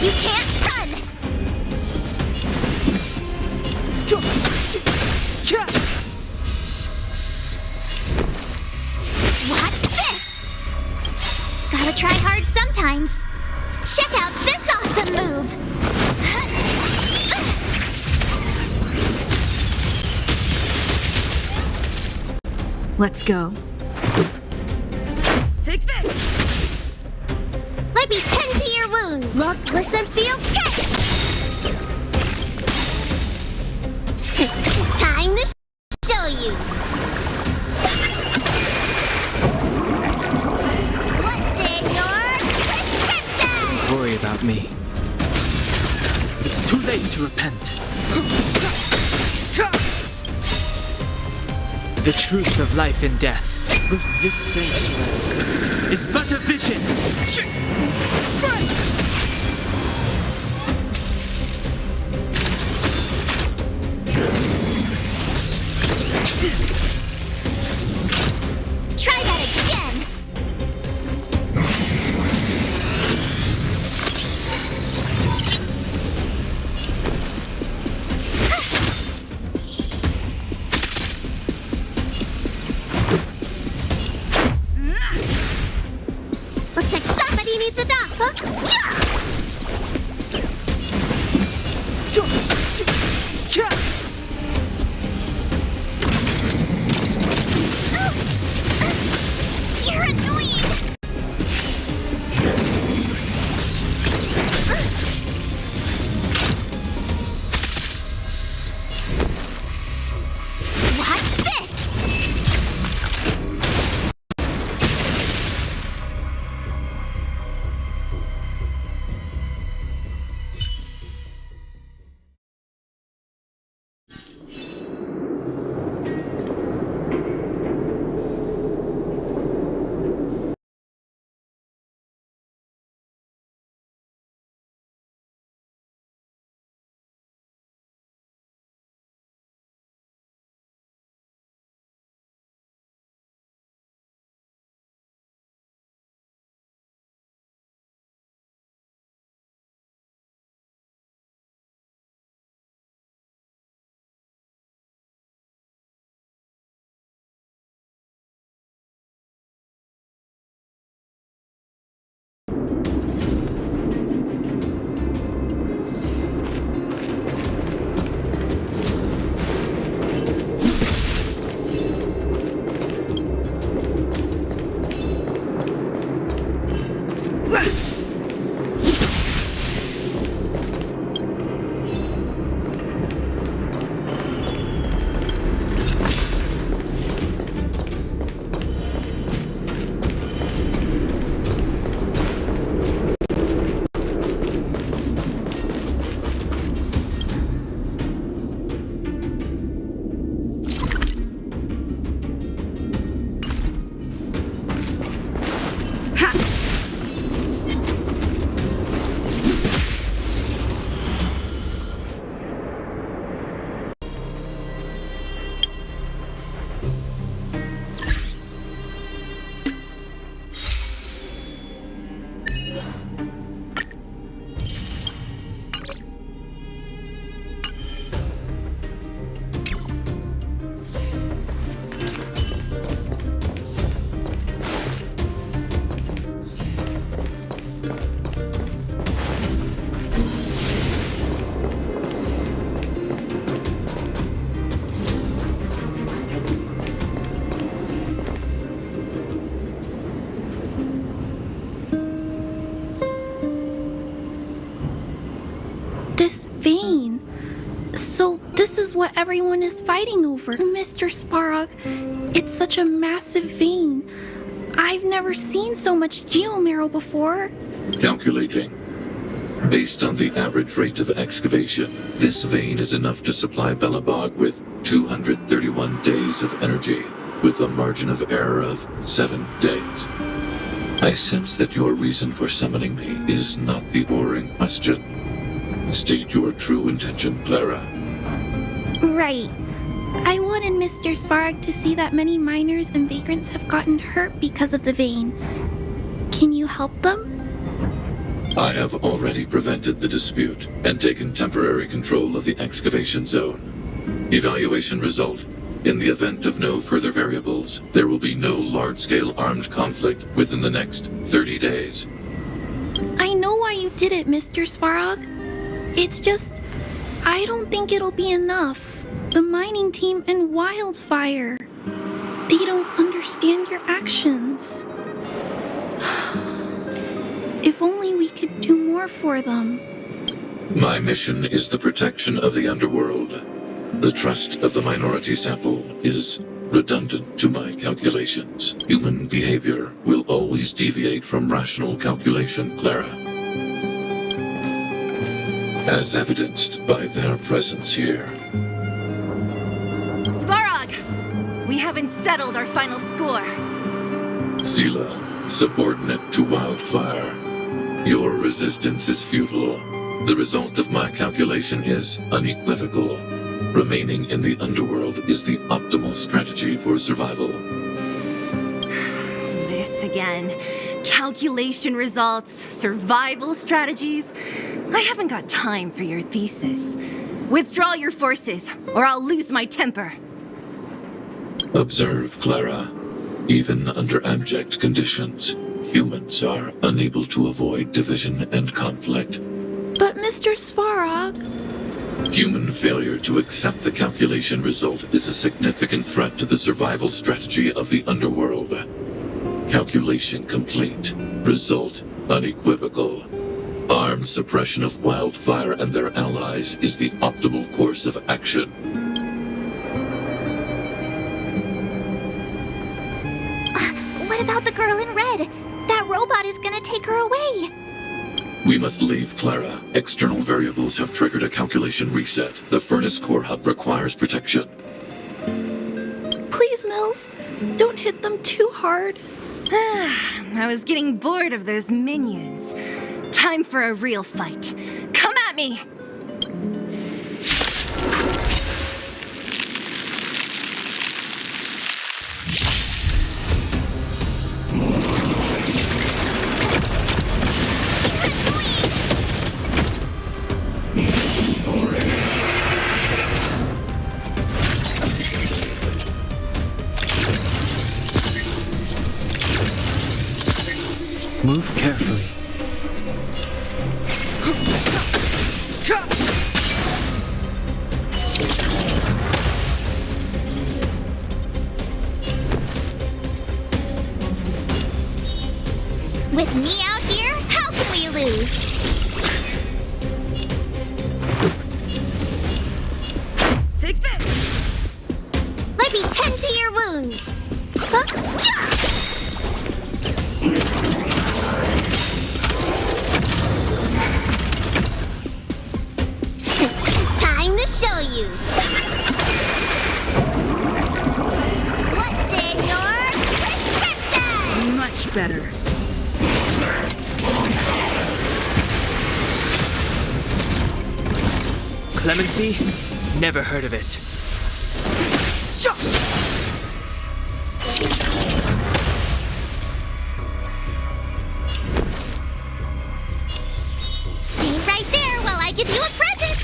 You can't run. Watch this. Gotta try hard sometimes. Check out this awesome move. Let's go. Take this! Maybe tend to your wounds. Look, listen, feel, catch! Time to show you. What's in your prescription? Don't worry about me. It's too late to repent. The truth of life and death, with this sanctuary, is but a vision. Try that again. Looks like somebody needs a doctor. You're annoying. What's this? vein. So this is what everyone is fighting over. Mr. Sparrow, it's such a massive vein. I've never seen so much geomarrow before. Calculating. Based on the average rate of excavation, this vein is enough to supply Belobog with 231 days of energy, with a margin of error of 7 days. I sense that your reason for summoning me is not the ore in question. State your true intention, Clara. Right. I wanted Mr. Svarog to see that many miners and vagrants have gotten hurt because of the vein. Can you help them? I have already prevented the dispute and taken temporary control of the excavation zone. Evaluation result. In the event of no further variables, there will be no large-scale armed conflict within the next 30 days. I know why you did it, Mr. Svarog. It's just, I don't think it'll be enough. The mining team and Wildfire. They don't understand your actions. If only more for them? My mission is the protection of the underworld. The trust of the minority sample is redundant to my calculations. Human behavior will always deviate from rational calculation, Clara. As evidenced by their presence here. Svarog! We haven't settled our final score. Sela, subordinate to Wildfire. Your resistance is futile. The result of my calculation is unequivocal. Remaining in the underworld is the optimal strategy for survival. This again. Calculation results, survival strategies. I haven't got time for your thesis. Withdraw your forces, or I'll lose my temper. Observe, Clara. Even under abject conditions, humans are unable to avoid division and conflict. But Mr. Svarog... Human failure to accept the calculation result is a significant threat to the survival strategy of the underworld. Calculation complete. Result unequivocal. Armed suppression of Wildfire and their allies is the optimal course of action. What about the girl in red? That robot is gonna take her away. We must leave, Clara. External variables have triggered a calculation reset. The furnace core hub requires protection. Please, Mills, don't hit them too hard. I was getting bored of those minions. Time for a real fight. Come at me! Move carefully. With me out here, how can we lose? Take this! Let me tend to your wounds. Time to show you. What's in your prescription? Much better. Clemency? Never heard of it. Stay right there while I give you a present.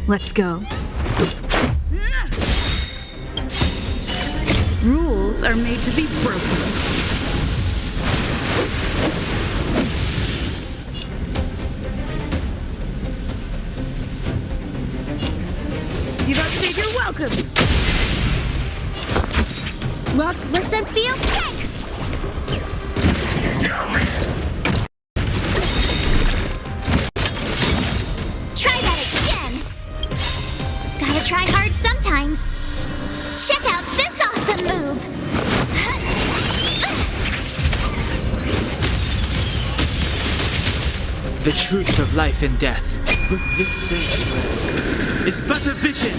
Let's go. Rules are made to be broken. You've outstayed your welcome. Look, listen, feel, kick. Try that again. Gotta try hard sometimes. Check out this awesome move. The truth of life and death, with this same, is but a vision.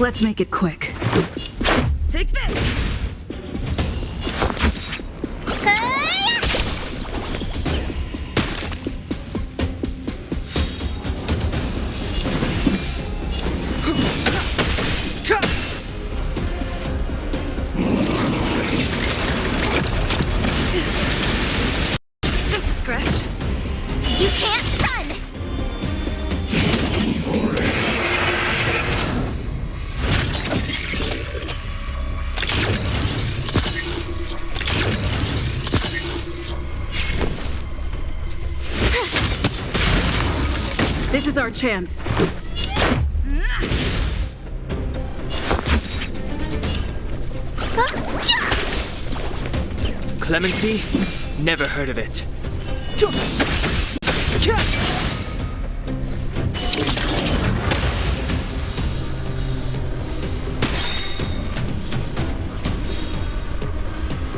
Let's make it quick. Take this! Just a scratch. You can't run. This is our chance. Clemency? Never heard of it.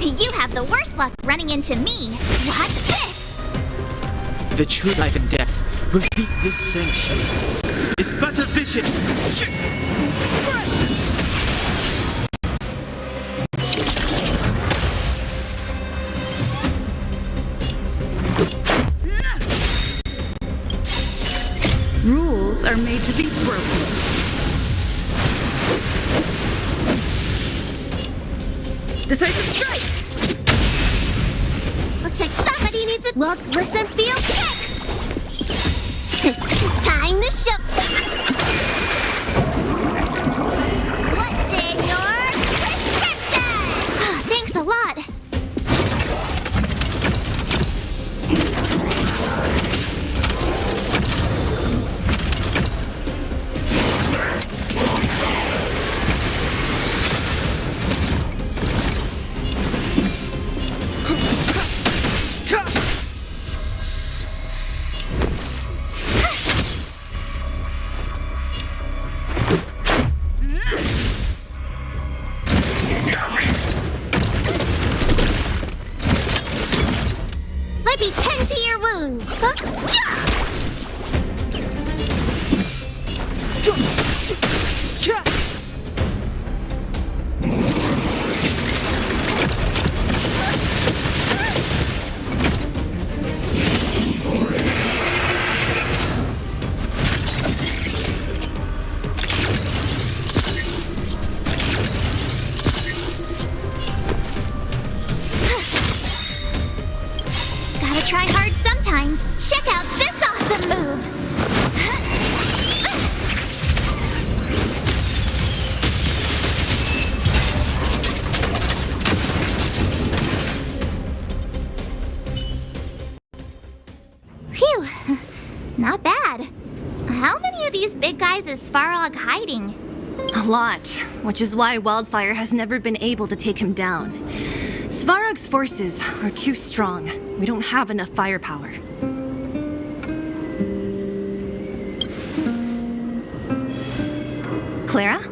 You have the worst luck running into me. Watch this! The true life and death repeat this sanction. Is but a vision. Rules are made to be broken. Decisive strike! Looks like somebody needs a look, listen, feel, kick! Time to show. What's in your prescription? Thanks a lot. Let me tend to your wounds. Gotta try hard sometimes. Check out this awesome move. Phew, not bad. How many of these big guys is Svarog hiding? A lot, which is why Wildfire has never been able to take him down. Svarog's forces are too strong. We don't have enough firepower. Clara?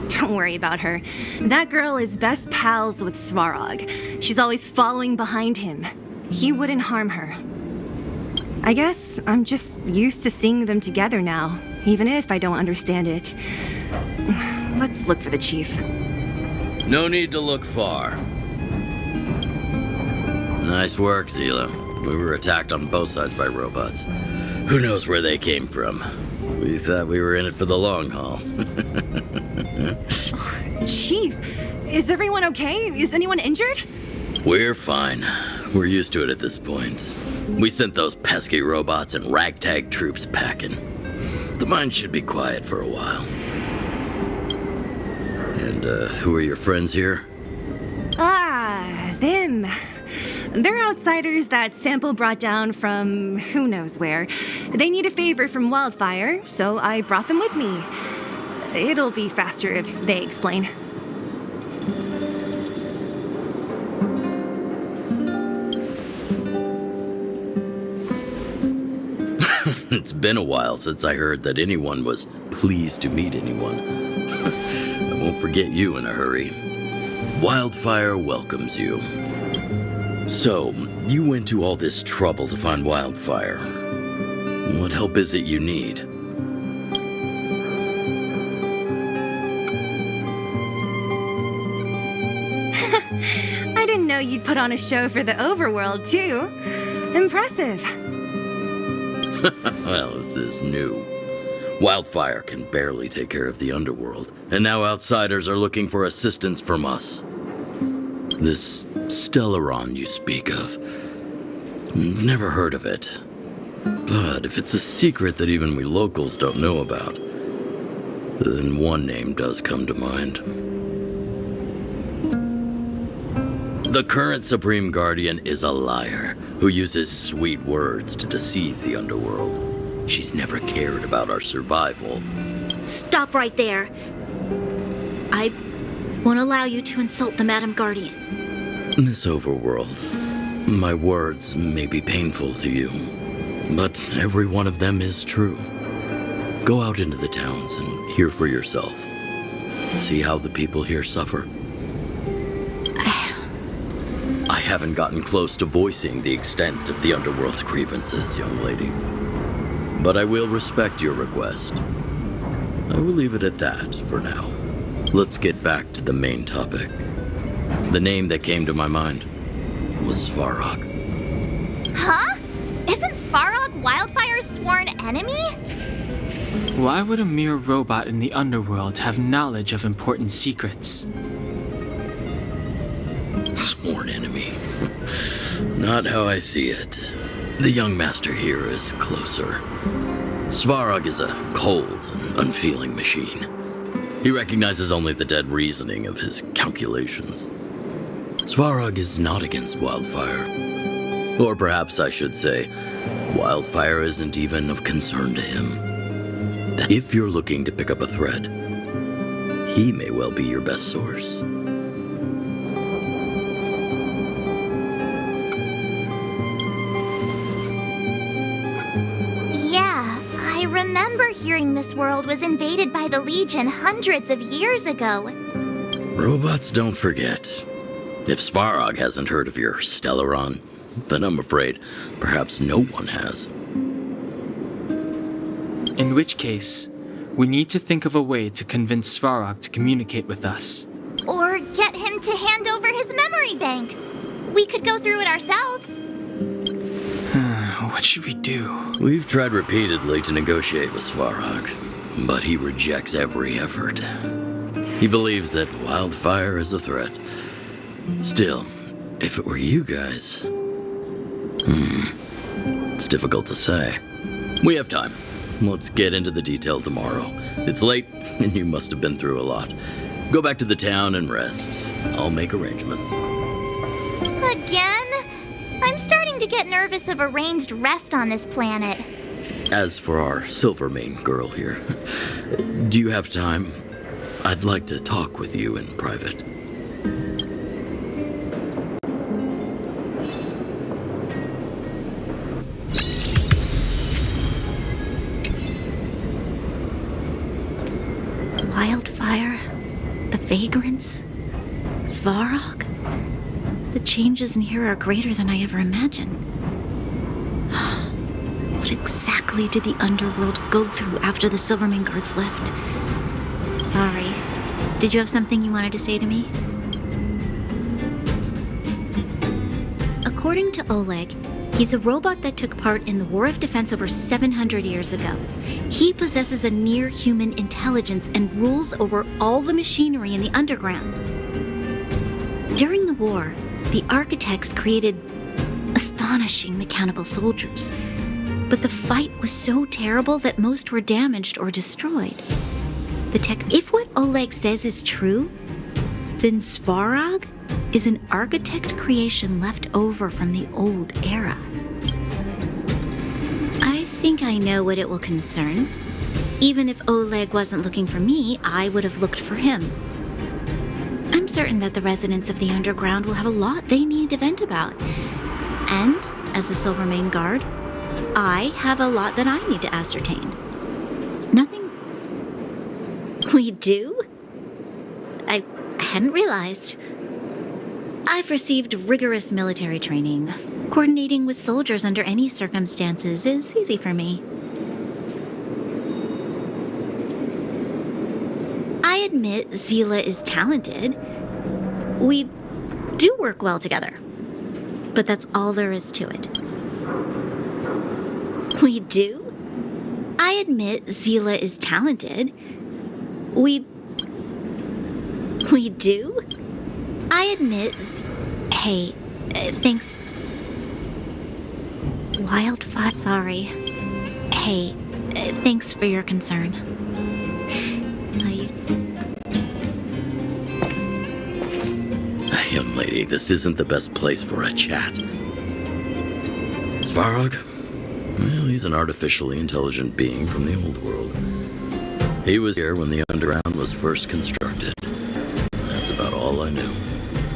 Don't worry about her. That girl is best pals with Svarog. She's always following behind him. He wouldn't harm her. I guess I'm just used to seeing them together now, even if I don't understand it. Let's look for the chief. No need to look far. Nice work, Zila. We were attacked on both sides by robots. Who knows where they came from? We thought we were in it for the long haul. Chief, is everyone okay? Is anyone injured? We're fine. We're used to it at this point. We sent those pesky robots and ragtag troops packing. The mine should be quiet for a while. And, who are your friends here? Ah, them. They're outsiders that Sample brought down from who knows where. They need a favor from Wildfire, so I brought them with me. It'll be faster if they explain. It's been a while since I heard that anyone was pleased to meet anyone. I won't forget you in a hurry. Wildfire welcomes you. So, you went to all this trouble to find Wildfire. What help is it you need? I didn't know you'd put on a show for the overworld, too. Impressive. Well, this is new. Wildfire can barely take care of the underworld, and now outsiders are looking for assistance from us. This Stellaron you speak of. Never heard of it. But if it's a secret that even we locals don't know about, then one name does come to mind. The current Supreme Guardian is a liar who uses sweet words to deceive the underworld. she's never cared about our survival. Stop right there. I won't allow you to insult the Madam Guardian. This overworld, my words may be painful to you, but every one of them is true. Go out into the towns and hear for yourself. See how the people here suffer. I haven't gotten close to voicing the extent of the underworld's grievances, young lady. But I will respect your request. I will leave it at that for now. Let's get back to the main topic. The name that came to my mind was Svarog. Huh? Isn't Svarog Wildfire's sworn enemy? Why would a mere robot in the underworld have knowledge of important secrets? Sworn enemy. Not how I see it. The young master here is closer. Svarog is a cold and unfeeling machine. He recognizes only the dead reasoning of his calculations. Svarog is not against Wildfire. Or perhaps I should say, Wildfire isn't even of concern to him. If you're looking to pick up a thread, he may well be your best source. Yeah, I remember hearing this world was invaded by the Legion hundreds of years ago. Robots don't forget. If Svarog hasn't heard of your Stellaron, then I'm afraid perhaps no one has. In which case, we need to think of a way to convince Svarog to communicate with us. Or get him to hand over his memory bank. We could go through it ourselves. What should we do? We've tried repeatedly to negotiate with Svarog, but he rejects every effort. He believes that Wildfire is a threat. Still, if it were you guys... it's difficult to say. We have time. Let's get into the detail tomorrow. It's late, and you must have been through a lot. Go back to the town and rest. I'll make arrangements. Again? I'm starting to get nervous of arranged rest on this planet. As for our Silvermane girl here, do you have time? I'd like to talk with you in private. Wildfire, the vagrants, Svarog. The changes in here are greater than I ever imagined. What exactly did the underworld go through after the Silvermane guards left? Sorry. Did you have something you wanted to say to me? According to Oleg, he's a robot that took part in the War of Defense over 700 years ago. He possesses a near-human intelligence and rules over all the machinery in the underground. During the war, the architects created astonishing mechanical soldiers. But the fight was so terrible that most were damaged or destroyed. If what Oleg says is true, then Svarog is an architect creation left over from the old era. I think I know what it will concern. Even if Oleg wasn't looking for me, I would have looked for him. I'm certain that the residents of the underground will have a lot they need to vent about. And, as a Silvermane guard, I have a lot that I need to ascertain. Nothing... We do? I hadn't realized. I've received rigorous military training. Coordinating with soldiers under any circumstances is easy for me. I admit Zila is talented. We do work well together. But that's all there is to it. We do? I admit Zila is talented. We do? I admit... Hey, thanks... Wildfire... Sorry. Hey, thanks for your concern. Young lady, this isn't the best place for a chat. Svarog, Well, he's an artificially intelligent being from the old world. He was here when the underground was first constructed. That's about all I knew.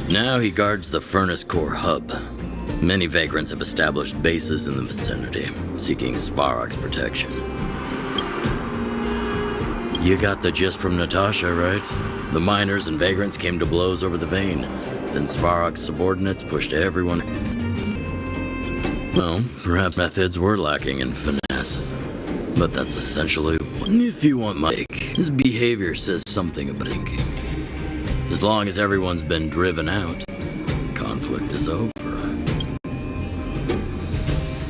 Now he guards the Furnace Core hub. Many vagrants have established bases in the vicinity, seeking Svarog's protection. You got the gist from Natasha, right? The miners and vagrants came to blows over the vein. Then Svarog's subordinates pushed everyone. Well, perhaps methods were lacking in finesse. But that's essentially if you want my take. His behavior says something about Inky. As long as everyone's been driven out, conflict is over.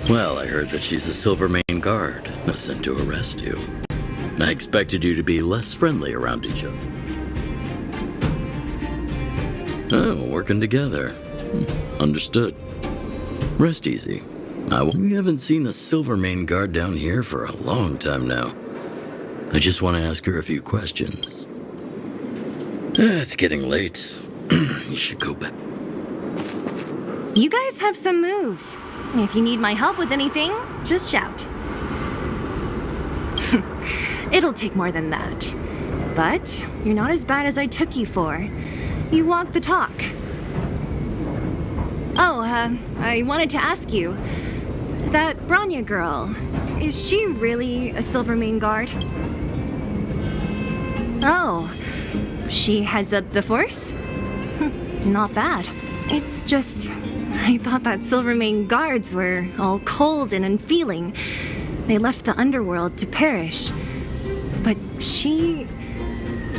Well, I heard that she's a Silvermane guard. I was sent to arrest you. I expected you to be less friendly around each other. Oh, working together. Understood. Rest easy. We haven't seen a Silvermane guard down here for a long time now. I just want to ask her a few questions. It's getting late. You should go back. You guys have some moves. If you need my help with anything, just shout. It'll take more than that. But you're not as bad as I took you for. You walk the talk. Oh, I wanted to ask you. That Branya girl, is she really a Silvermane guard? Oh, she heads up the force? Not bad. It's just, I thought that Silvermane guards were all cold and unfeeling. They left the underworld to perish. But she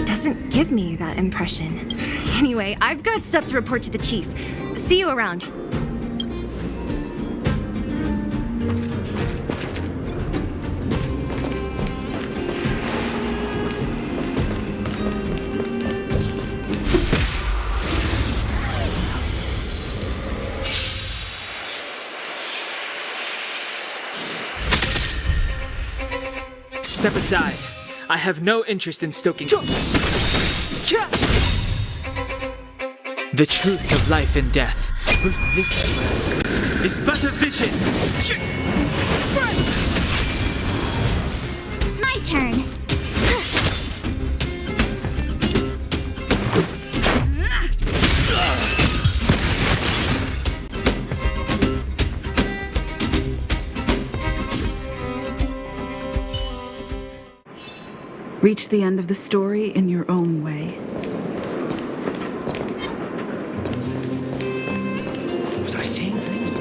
doesn't give me that impression. Anyway, I've got stuff to report to the chief. See you around. Step aside. I have no interest in stoking the truth of life and death. With this is but a vision. My turn. Reach the end of the story in your own way. Was I saying things?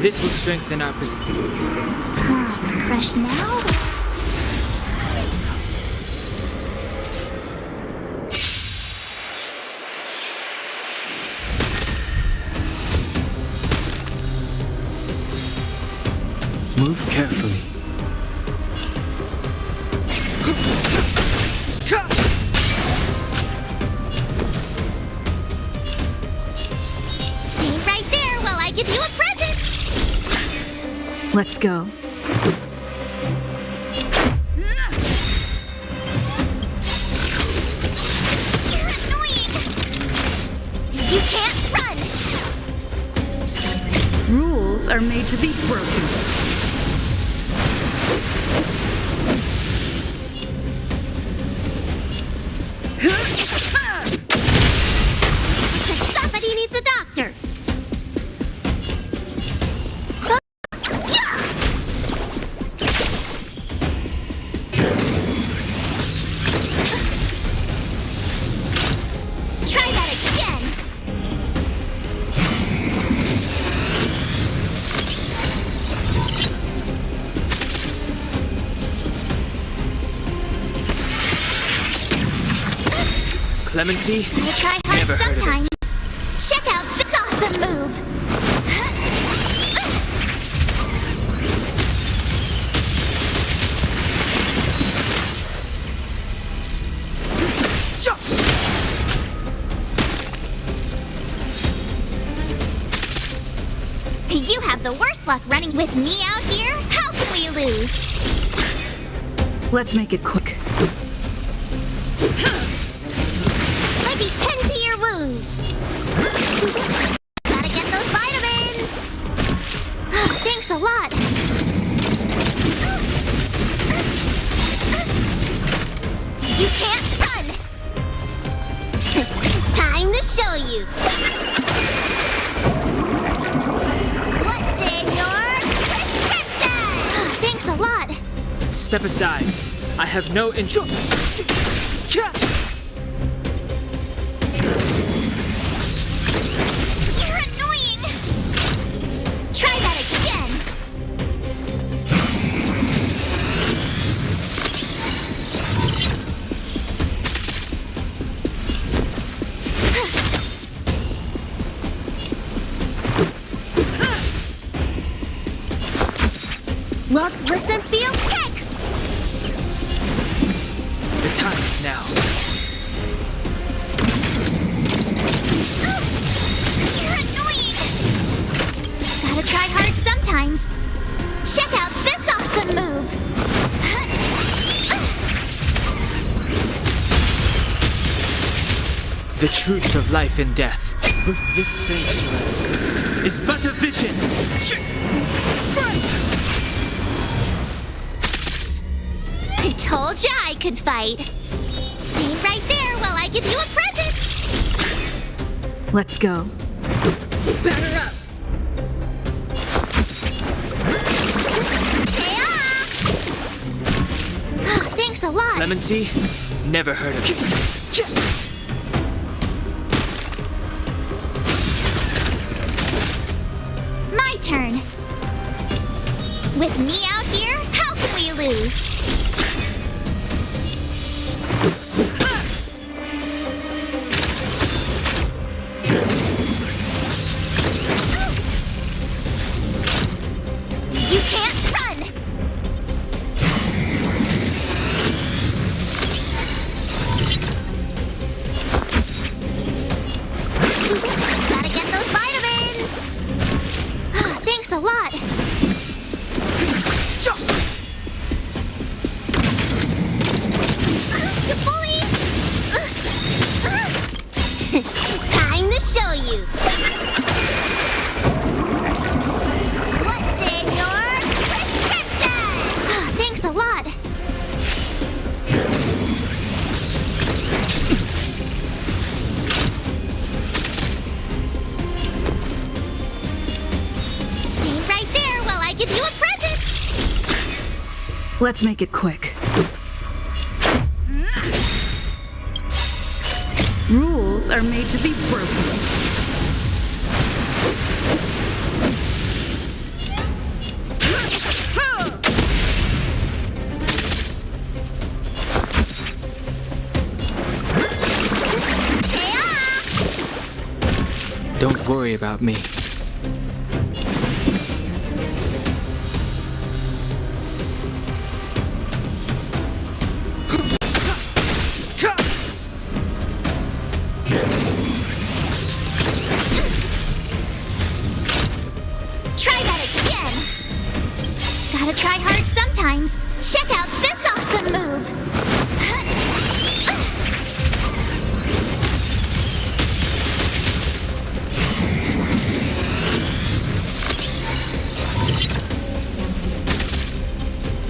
This will strengthen our position. Crush now? Move carefully. Stay right there while I give you a present! Let's go. You're annoying! You can't run! Rules are made to be broken. Somebody needs a doctor! Try that again! Clemency? I try hard Never heard of it. sometimes. Check out this awesome move! You have the worst luck running with me out here? How we lose? Let's make it quick. Maybe tend to your wounds. Gotta get those vitamins. Thanks a lot. You can't run. Time to show you. What's in your prescription? Thanks a lot. Step aside. I have no interest. You're annoying. Try that again. Look, listen, feel, kick. The time is now. You're annoying. Gotta try hard sometimes. Check out this awesome move. The truth of life and death with this sanctuary is but a vision. I told ya I could fight. Stay right there while I give you a present. Let's go. Batter up. Thanks a lot. Lemon Sea? Never heard of it. My turn. With me out here, how can we lose? You can't run! Gotta get those vitamins! Thanks a lot! You bully! Time to show you. What's in your prescription? Thanks a lot! Stay right there while I give you a present! Let's make it quick. Rules are made to be broken. Don't worry about me. Try that again! Gotta try hard sometimes. Check out this awesome move!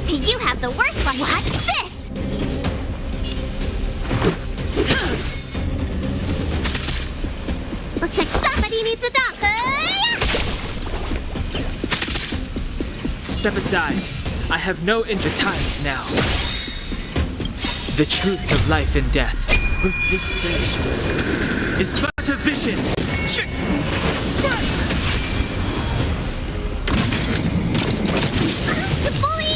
You have the worst one. Watch this! Looks like somebody needs a doctor. Step aside. I have no times now. The truth of life and death with this sanctuary is but a vision. You bully!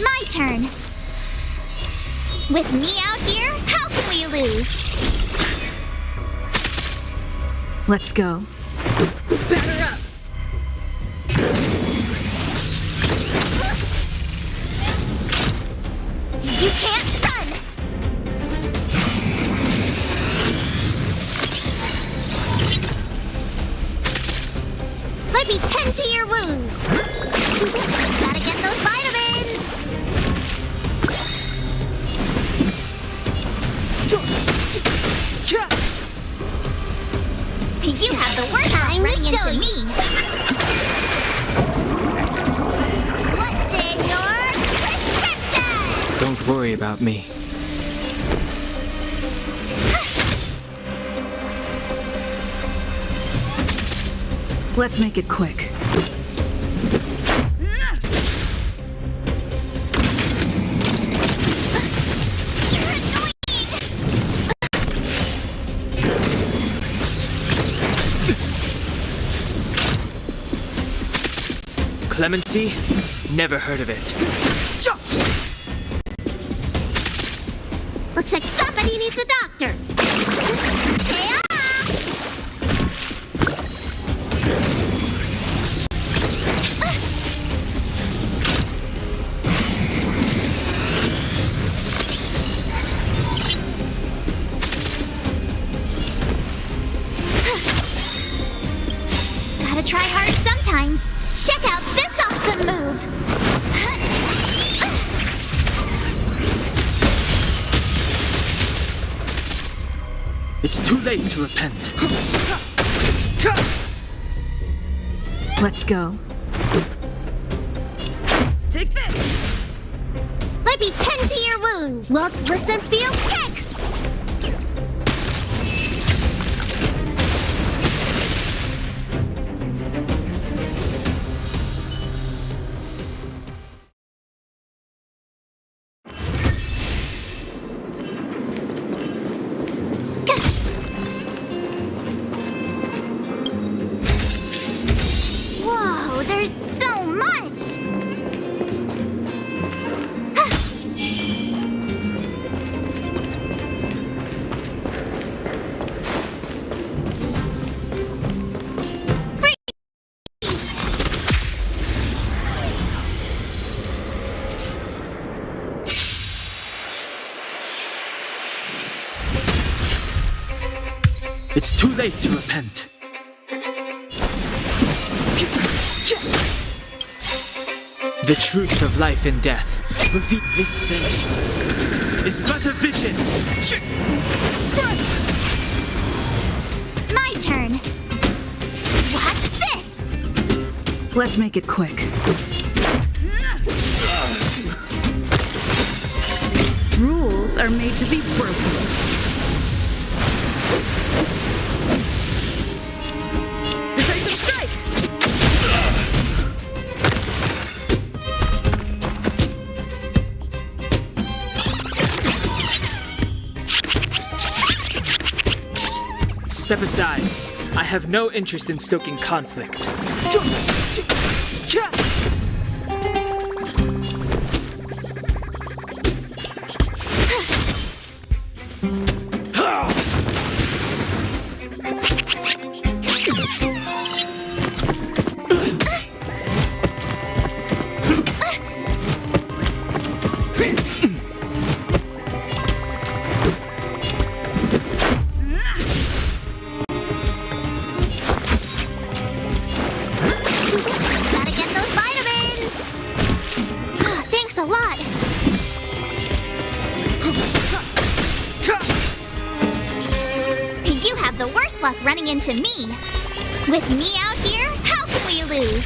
My turn. With me out here, how can we lose? Let's go. Batter up! You can't run! tend to your wounds. Gotta get those vitamins. You have the worst time running into me. What's in your prescription? Don't worry about me. Let's make it quick. Clemency? Never heard of it. Looks like somebody needs a doctor. Gotta try hard sometimes. Check out this awesome move! It's too late to repent. Let's go. Take this! Let me tend to your wounds! Look, listen, feel, kick! Whoa, there's so much! It's too late to repent. The truth of life and death. Reveal this sage is but a vision. My turn. What's this? Let's make it quick. Rules are made to be broken. Decisive strike! Step aside. I have no interest in stoking conflict. Gotta get those vitamins! Thanks a lot! You have the worst luck running into me. With me out here, how can we lose?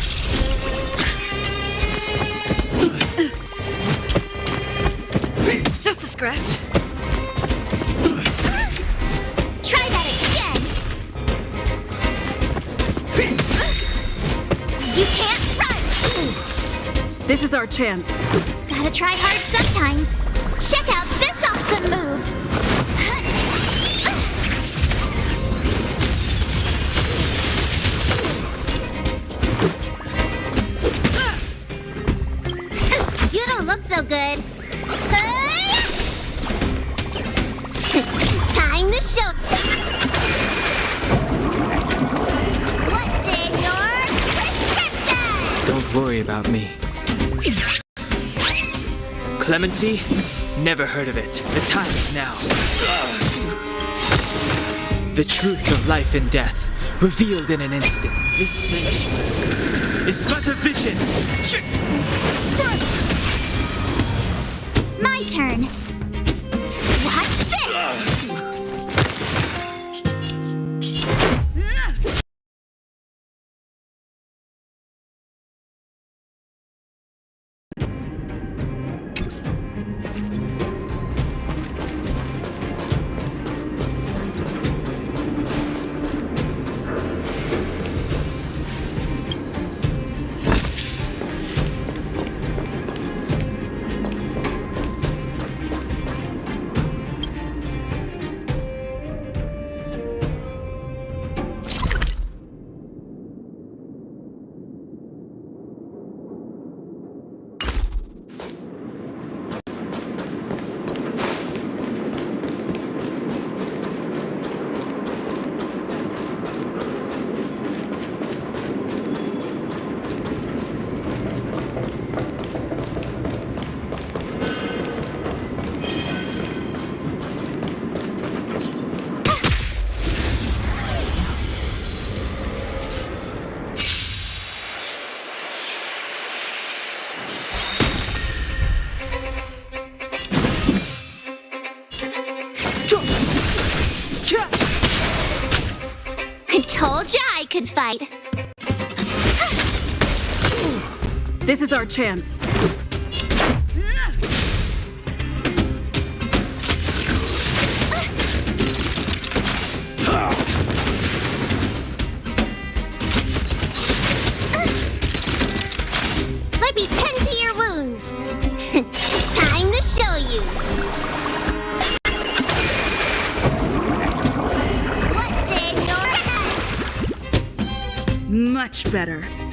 Just a scratch. Try that again! You can't run! This is our chance. Gotta try hard sometimes. Check out this awesome move! You don't look so good. Time to show. What's in your prescription? Don't worry about me. Clemency? Never heard of it. The time is now. The truth of life and death, revealed in an instant. This sage is but a vision. My turn. What's this? I told ya I could fight. This is our chance. Let me tend to your wounds. Time to show you. What's in your head? Much better.